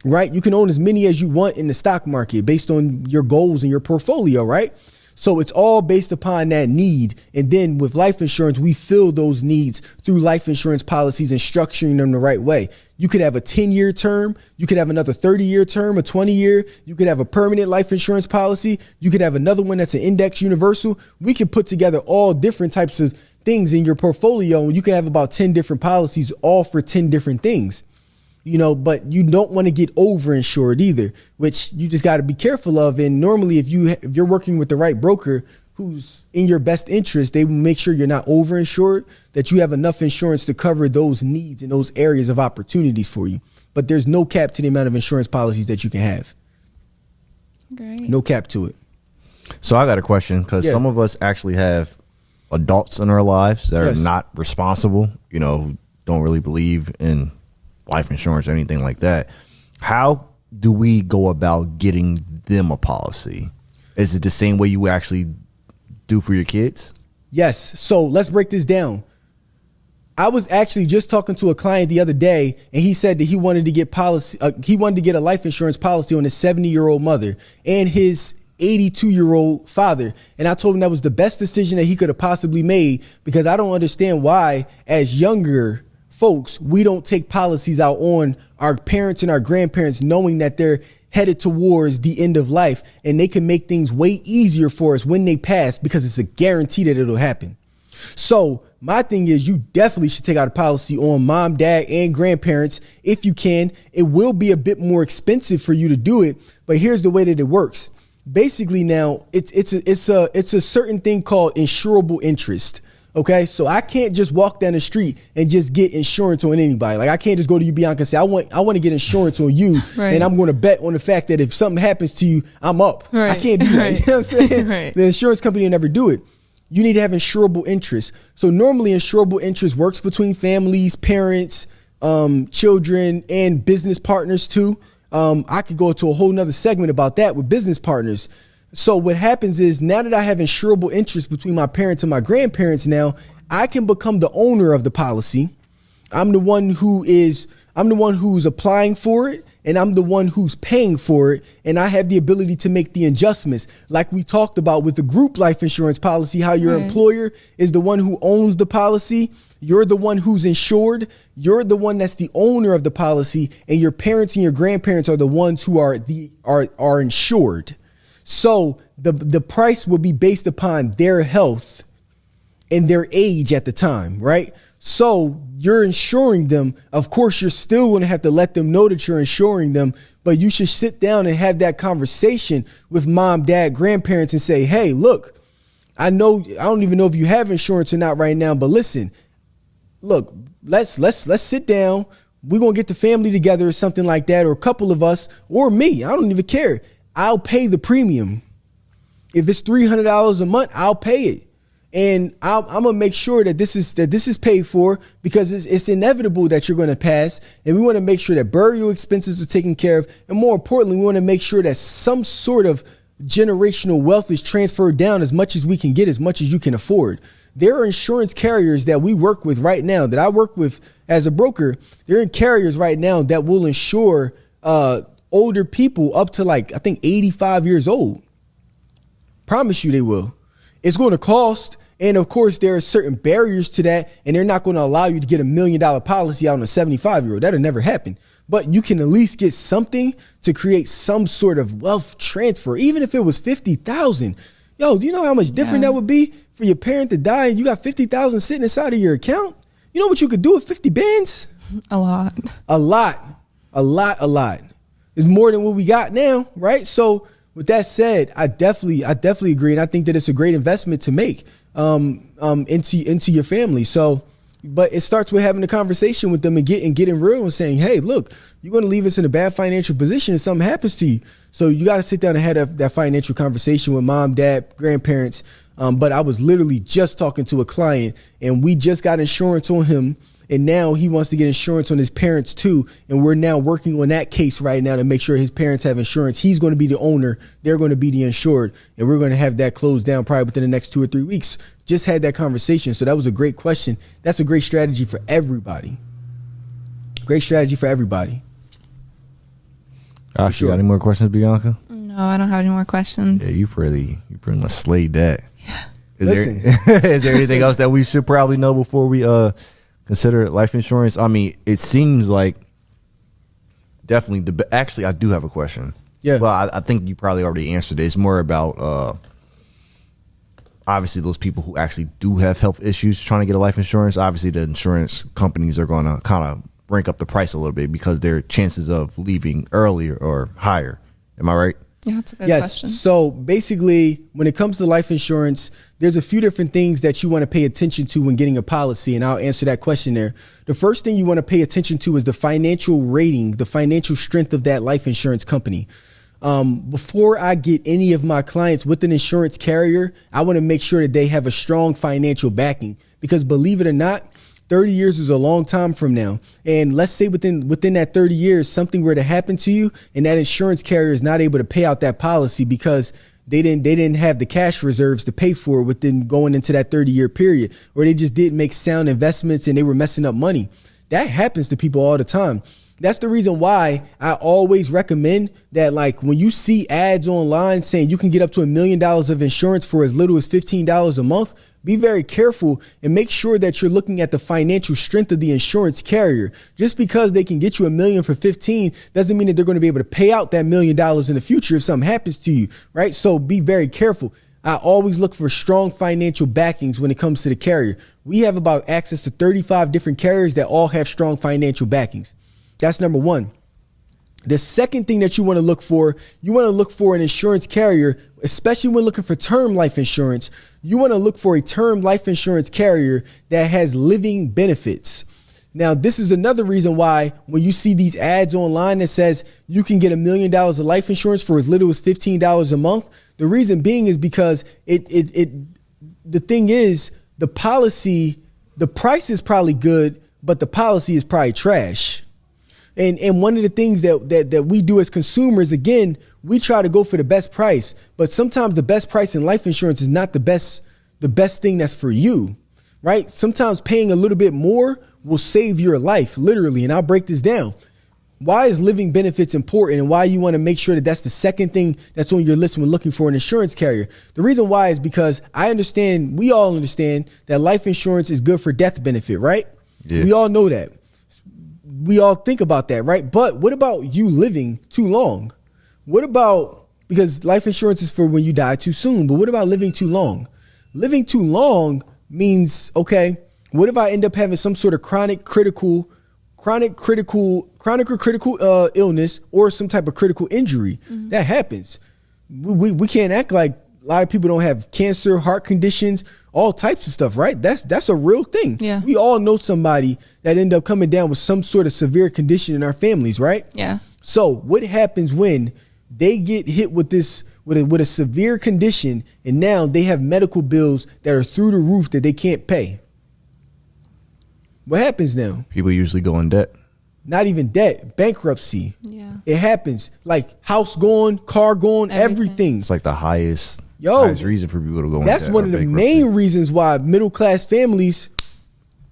right? You can own as many as you want in the stock market based on your goals and your portfolio, right? So it's all based upon that need. And then with life insurance, we fill those needs through life insurance policies and structuring them the right way. You could have a 10-year term. You could have another 30-year term, a 20-year. You could have a permanent life insurance policy. You could have another one that's an index universal. We could put together all different types of things in your portfolio. And you could have about 10 different policies, all for 10 different things. But you don't want to get overinsured either, which you just got to be careful of. And normally if you're working with the right broker who's in your best interest, they will make sure you're not overinsured, that you have enough insurance to cover those needs and those areas of opportunities for you. But there's no cap to the amount of insurance policies that you can have. Great. No cap to it. So I got a question, because some of us actually have adults in our lives that are not responsible, don't really believe in life insurance or anything like that. How do we go about getting them a policy? Is it the same way you actually do for your kids? Yes. So let's break this down. I was actually just talking to a client the other day, and he said that he wanted to get a life insurance policy on his 70-year-old mother and his 82-year-old father. And I told him that was the best decision that he could have possibly made, because I don't understand why, as younger folks, we don't take policies out on our parents and our grandparents, knowing that they're headed towards the end of life and they can make things way easier for us when they pass, because it's a guarantee that it'll happen. So my thing is, you definitely should take out a policy on mom, dad, and grandparents if you can. It will be a bit more expensive for you to do it, but here's the way that it works. Basically, now it's a certain thing called insurable interest. Okay, so I can't just walk down the street and just get insurance on anybody. Like, I can't just go to you, Bianca, and say, I want to get insurance on you. Right. And I'm going to bet on the fact that if something happens to you, I'm up. Right. I can't do that. Right. You know what I'm saying? Right. The insurance company will never do it. You need to have insurable interest. So normally insurable interest works between families, parents, children, and business partners too. I could go into a whole nother segment about that with business partners. So what happens is, now that I have insurable interest between my parents and my grandparents, now I can become the owner of the policy. I'm the one who's applying for it, and I'm the one who's paying for it. And I have the ability to make the adjustments, like we talked about with the group life insurance policy, how your employer is the one who owns the policy. You're the one who's insured. You're the one that's the owner of the policy, and your parents and your grandparents are the ones who are insured. So the price will be based upon their health and their age at the time, right? So you're insuring them. Of course, you're still going to have to let them know that you're insuring them, but you should sit down and have that conversation with mom, dad, grandparents and say, hey, look, I don't even know if you have insurance or not right now, but listen, look, let's sit down. We're going to get the family together or something like that, or a couple of us, or me. I don't even care. I'll pay the premium. If it's $300 a month, I'll pay it. And I'm going to make sure that this is paid for, because it's inevitable that you're going to pass. And we want to make sure that burial expenses are taken care of. And more importantly, we want to make sure that some sort of generational wealth is transferred down as much as we can get, as much as you can afford. There are insurance carriers that we work with right now, that I work with as a broker. There are carriers right now that will insure older people up to, like, I think 85 years old. Promise you they will. It's going to cost. And of course, there are certain barriers to that, and they're not going to allow you to get $1 million policy out on a 75-year-old. That'll never happen. But you can at least get something to create some sort of wealth transfer, even if it was $50,000. Yo, do you know how much different that would be for your parent to die and you got $50,000 sitting inside of your account? You know what you could do with 50 bands? A lot. It's more than what we got now, right? So with that said, I definitely agree, and I think that it's a great investment to make into your family. So, but it starts with having a conversation with them and getting real and saying, hey, look, you're going to leave us in a bad financial position if something happens to you. So you got to sit down and have that financial conversation with mom, dad, grandparents. But I was literally just talking to a client, and we just got insurance on him, and now he wants to get insurance on his parents too. And we're now working on that case right now to make sure his parents have insurance. He's going to be the owner. They're going to be the insured, and we're going to have that closed down probably within the next 2 or 3 weeks. Just had that conversation. So that was a great question. That's a great strategy for everybody. Great strategy for everybody. Gosh, you got any more questions, Bianca? No, I don't have any more questions. Yeah, you pretty much slayed that. Yeah. Is there anything else that we should probably know before we consider life insurance? I mean, it seems like definitely actually, I do have a question. Yeah. Well, I think you probably already answered it. It's more about obviously those people who actually do have health issues trying to get a life insurance. Obviously, the insurance companies are going to kind of rank up the price a little bit because their chances of leaving earlier or higher. Am I right? Yeah, that's a good yes. question. So basically, when it comes to life insurance, there's a few different things that you want to pay attention to when getting a policy, and I'll answer that question there. The first thing you want to pay attention to is the financial rating, the financial strength of that life insurance company. Before I get any of my clients with an insurance carrier, I want to make sure that they have a strong financial backing, because believe it or not, 30 years is a long time from now. And let's say within that 30 years, something were to happen to you and that insurance carrier is not able to pay out that policy because they didn't have the cash reserves to pay for it within going into that 30-year period, or they just didn't make sound investments and they were messing up money. That happens to people all the time. That's the reason why I always recommend that, like, when you see ads online saying you can get up to $1 million of insurance for as little as $15 a month, be very careful and make sure that you're looking at the financial strength of the insurance carrier. Just because they can get you $1 million for 15 doesn't mean that they're going to be able to pay out that $1 million in the future if something happens to you, right? So be very careful. I always look for strong financial backings when it comes to the carrier. We have about access to 35 different carriers that all have strong financial backings. That's number one. The second thing that you want to look for an insurance carrier, especially when looking for term life insurance. You want to look for a term life insurance carrier that has living benefits. Now, this is another reason why when you see these ads online that says you can get $1 million of life insurance for as little as $15 a month, the reason being is because the thing is, the policy, the price is probably good, but the policy is probably trash. And one of the things that we do as consumers, again, we try to go for the best price, but sometimes the best price in life insurance is not the best thing that's for you, right? Sometimes paying a little bit more will save your life, literally. And I'll break this down. Why is living benefits important, and why you want to make sure that that's the second thing that's on your list when looking for an insurance carrier? The reason why is because we all understand that life insurance is good for death benefit, right? Yeah. We all know that. We all think about that, right? But what about you living too long? Because life insurance is for when you die too soon, but what about living too long? Living too long means, okay, what if I end up having some sort of chronic or critical illness or some type of critical injury? Mm-hmm. That happens. We can't act like a lot of people don't have cancer, heart conditions, all types of stuff, right? That's a real thing. Yeah. We all know somebody that end up coming down with some sort of severe condition in our families, right? Yeah. So what happens when they get hit with a severe condition and now they have medical bills that are through the roof that they can't pay? What happens now? People usually go in debt. Not even debt, bankruptcy. Yeah. It happens. Like house gone, car gone, everything. It's like the highest reason for people to go in debt. That's one of the main reasons why middle class families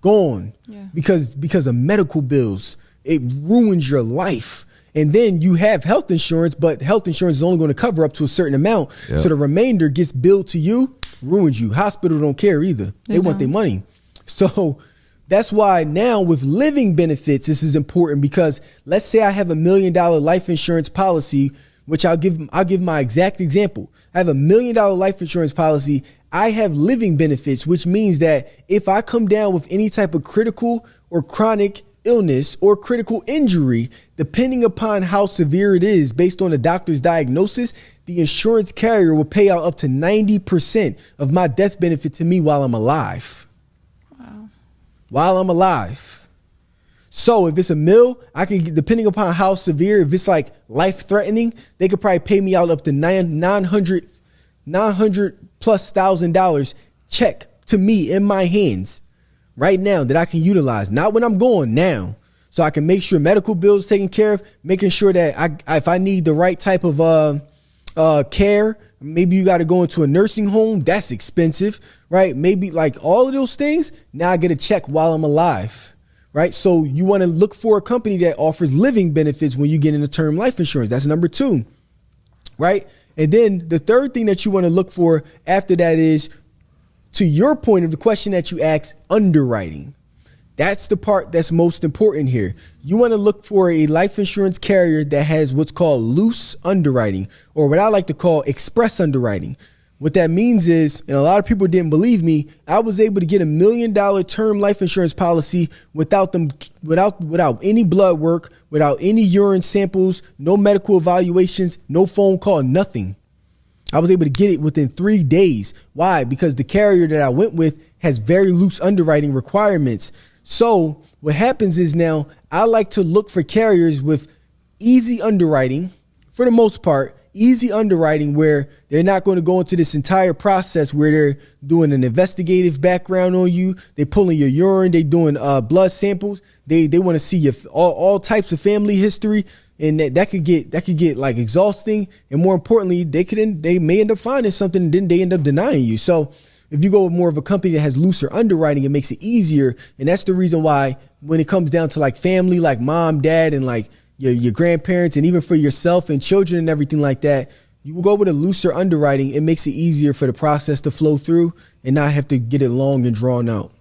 gone. Yeah. Because of medical bills. It ruins your life. And then you have health insurance, but health insurance is only going to cover up to a certain amount. Yep. So the remainder gets billed to you, ruins you. Hospital don't care either. They want their money. So that's why now with living benefits, this is important, because let's say I have $1 million life insurance policy, which I'll give my exact example. I have $1 million life insurance policy. I have living benefits, which means that if I come down with any type of critical or chronic illness or critical injury, depending upon how severe it is based on the doctor's diagnosis, the insurance carrier will pay out up to 90% of my death benefit to me while I'm alive. Wow. While I'm alive. So if it's $1 million, I can get, depending upon how severe, if it's like life threatening, they could probably pay me out up to $900 plus $1,000 check to me in my hands right now that I can utilize. Not when I'm going, now. So I can make sure medical bills taken care of, making sure that if I need the right type of care, maybe you got to go into a nursing home. That's expensive, right? Maybe like all of those things. Now I get a check while I'm alive, right? So you want to look for a company that offers living benefits when you get into term life insurance. That's number 2, right? And then the third thing that you want to look for after that is, to your point of the question that you asked, underwriting. That's the part that's most important here. You want to look for a life insurance carrier that has what's called loose underwriting, or what I like to call express underwriting. What that means is, and a lot of people didn't believe me, I was able to get $1 million term life insurance policy without any blood work, without any urine samples, no medical evaluations, no phone call, nothing. I was able to get it within 3 days. Why? Because the carrier that I went with has very loose underwriting requirements. So what happens is, now I like to look for carriers with easy underwriting, for the most part, easy underwriting, where they're not going to go into this entire process where they're doing an investigative background on you. They're pulling your urine. They're doing blood samples. They want to see your all types of family history. And that could get like exhausting. And more importantly, they may end up finding something and then they end up denying you. So if you go with more of a company that has looser underwriting, it makes it easier. And that's the reason why when it comes down to like family, like mom, dad, and like your grandparents, and even for yourself and children and everything like that, you will go with a looser underwriting. It makes it easier for the process to flow through and not have to get it long and drawn out.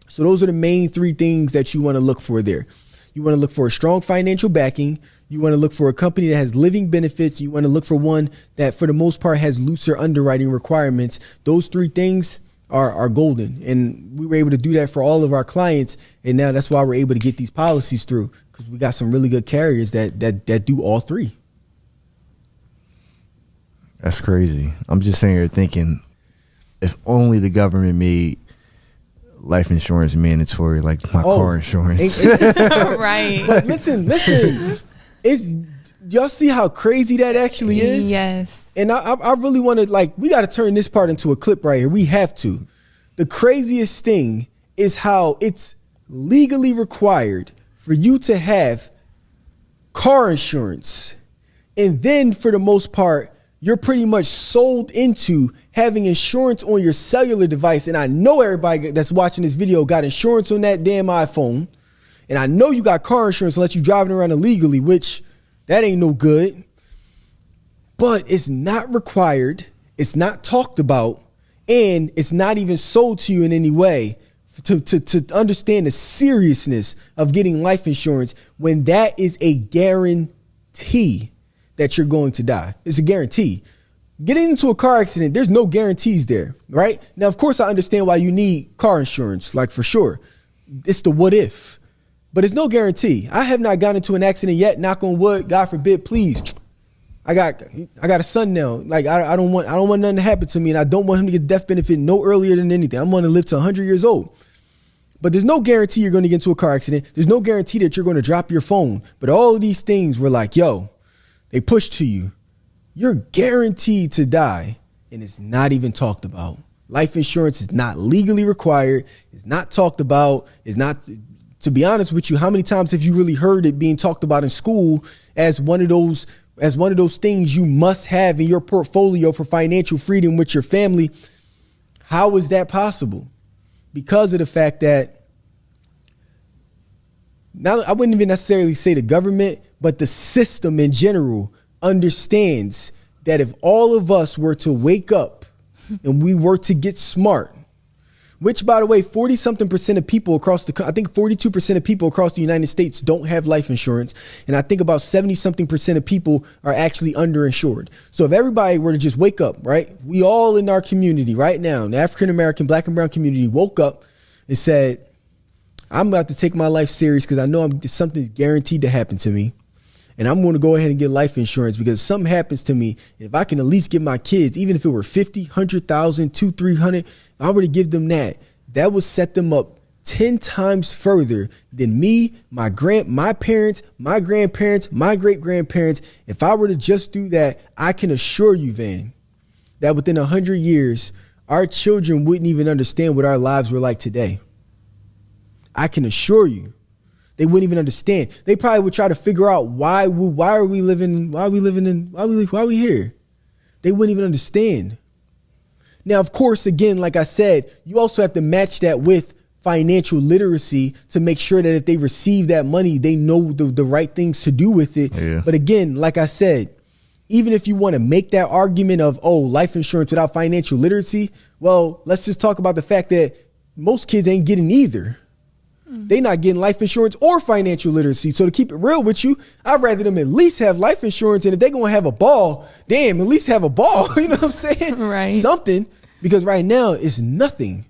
So those are the main 3 things that you want to look for there. You want to look for a strong financial backing. You want to look for a company that has living benefits. You want to look for one that, for the most part, has looser underwriting requirements. Those 3 things are golden. And we were able to do that for all of our clients. And now that's why we're able to get these policies through, because we got some really good carriers that do all 3. That's crazy. I'm just sitting here thinking, if only the government made life insurance mandatory, like my car insurance. Right. But listen, y'all see how crazy that actually is? Yes. And I really want to, like, we got to turn this part into a clip right here. We have to. The craziest thing is how it's legally required for you to have car insurance. And then for the most part, you're pretty much sold into having insurance on your cellular device. And I know everybody that's watching this video got insurance on that damn iPhone. And I know you got car insurance unless you're driving around illegally, which that ain't no good. But it's not required. It's not talked about. And it's not even sold to you in any way to understand the seriousness of getting life insurance when that is a guarantee that you're going to die. It's a guarantee. Getting into a car accident, there's no guarantees there, right? Now, of course, I understand why you need car insurance, like for sure. It's the what if, but it's no guarantee. I have not gotten into an accident yet. Knock on wood, God forbid, please. I got a son now. Like I don't want nothing to happen to me, and I don't want him to get death benefit no earlier than anything. I'm going to live to 100 years old. But there's no guarantee you're going to get into a car accident. There's no guarantee that you're going to drop your phone. But all of these things were like, yo, they push to you. You're guaranteed to die, and it's not even talked about. Life insurance is not legally required. It's not talked about. It's not, to be honest with you, how many times have you really heard it being talked about in school as one of those things you must have in your portfolio for financial freedom with your family? How is that possible? Because of the fact that, now I wouldn't even necessarily say the government, but the system in general understands that if all of us were to wake up and we were to get smart, which, by the way, 40-something% of people across I think 42% of people across the United States don't have life insurance. And I think about 70-something% of people are actually underinsured. So if everybody were to just wake up, right? We all in our community right now, the African-American, black and brown community, woke up and said, I'm about to take my life serious because I know something's guaranteed to happen to me. and I'm going to go ahead and get life insurance because if something happens to me, if I can at least give my kids, even if it were 50, 100,000, 200, 300, if I were to give them that would set them up 10 times further than me, my parents, my grandparents, my great-grandparents. If I were to just do that, I can assure you, Van, that within 100 years, our children wouldn't even understand what our lives were like today. I can assure you. They wouldn't even understand. They probably would try to figure out why are we here? They wouldn't even understand. Now, of course, again, like I said, you also have to match that with financial literacy to make sure that if they receive that money, they know the right things to do with it. Yeah. But again, like I said, even if you want to make that argument of, life insurance without financial literacy, well, let's just talk about the fact that most kids ain't getting either. They not getting life insurance or financial literacy. So to keep it real with you, I'd rather them at least have life insurance. And if they're going to have a ball, damn, at least have a ball. You know what I'm saying? Right. Something. Because right now it's nothing.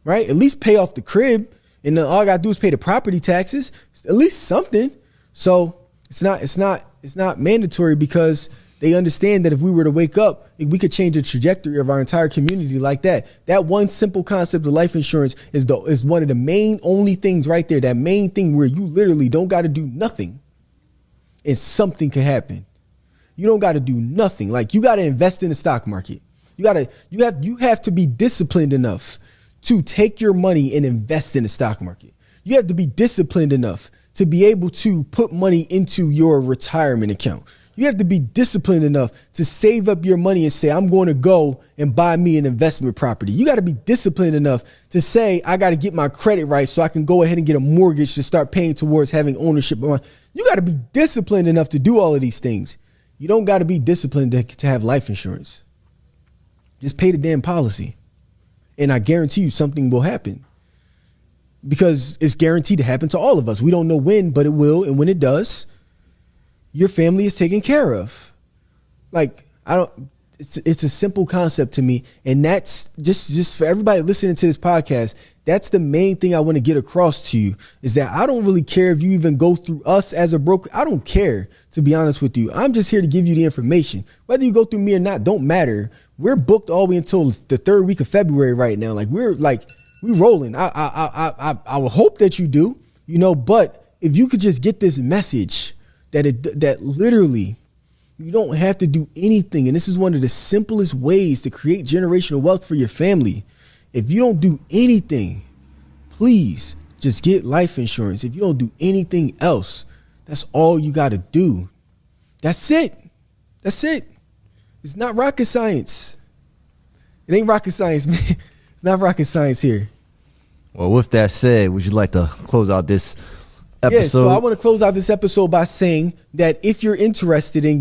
Right? At least pay off the crib. And then all I got to do is pay the property taxes. At least something. So it's not mandatory because they understand that if we were to wake up, we could change the trajectory of our entire community like that. That one simple concept of life insurance is one of the only things right there. That main thing where you literally don't got to do nothing and something could happen. You don't got to do nothing. Like you got to invest in the stock market. You have to be disciplined enough to take your money and invest in the stock market. You have to be disciplined enough to be able to put money into your retirement account. You have to be disciplined enough to save up your money and say, I'm going to go and buy me an investment property. You got to be disciplined enough to say, I got to get my credit right so I can go ahead and get a mortgage to start paying towards having ownership. You got to be disciplined enough to do all of these things. You don't got to be disciplined to have life insurance. Just pay the damn policy. And I guarantee you something will happen because it's guaranteed to happen to all of us. We don't know when, but it will. And when it does, your family is taken care of. Like, it's a simple concept to me. And that's just for everybody listening to this podcast. That's the main thing I want to get across to you is that I don't really care if you even go through us as a broker. I don't care, to be honest with you. I'm just here to give you the information. Whether you go through me or not, don't matter. We're booked all the way until the third week of February right now. Like we're rolling. I would hope that you do, but if you could just get this message that literally you don't have to do anything. And this is one of the simplest ways to create generational wealth for your family. If you don't do anything, please just get life insurance. If you don't do anything else, that's all you got to do. That's it. That's it. It's not rocket science. It ain't rocket science, man. It's not rocket science here. Well, with that said, would you like to close out this episode? Yeah, so I want to close out this episode by saying that if you're interested in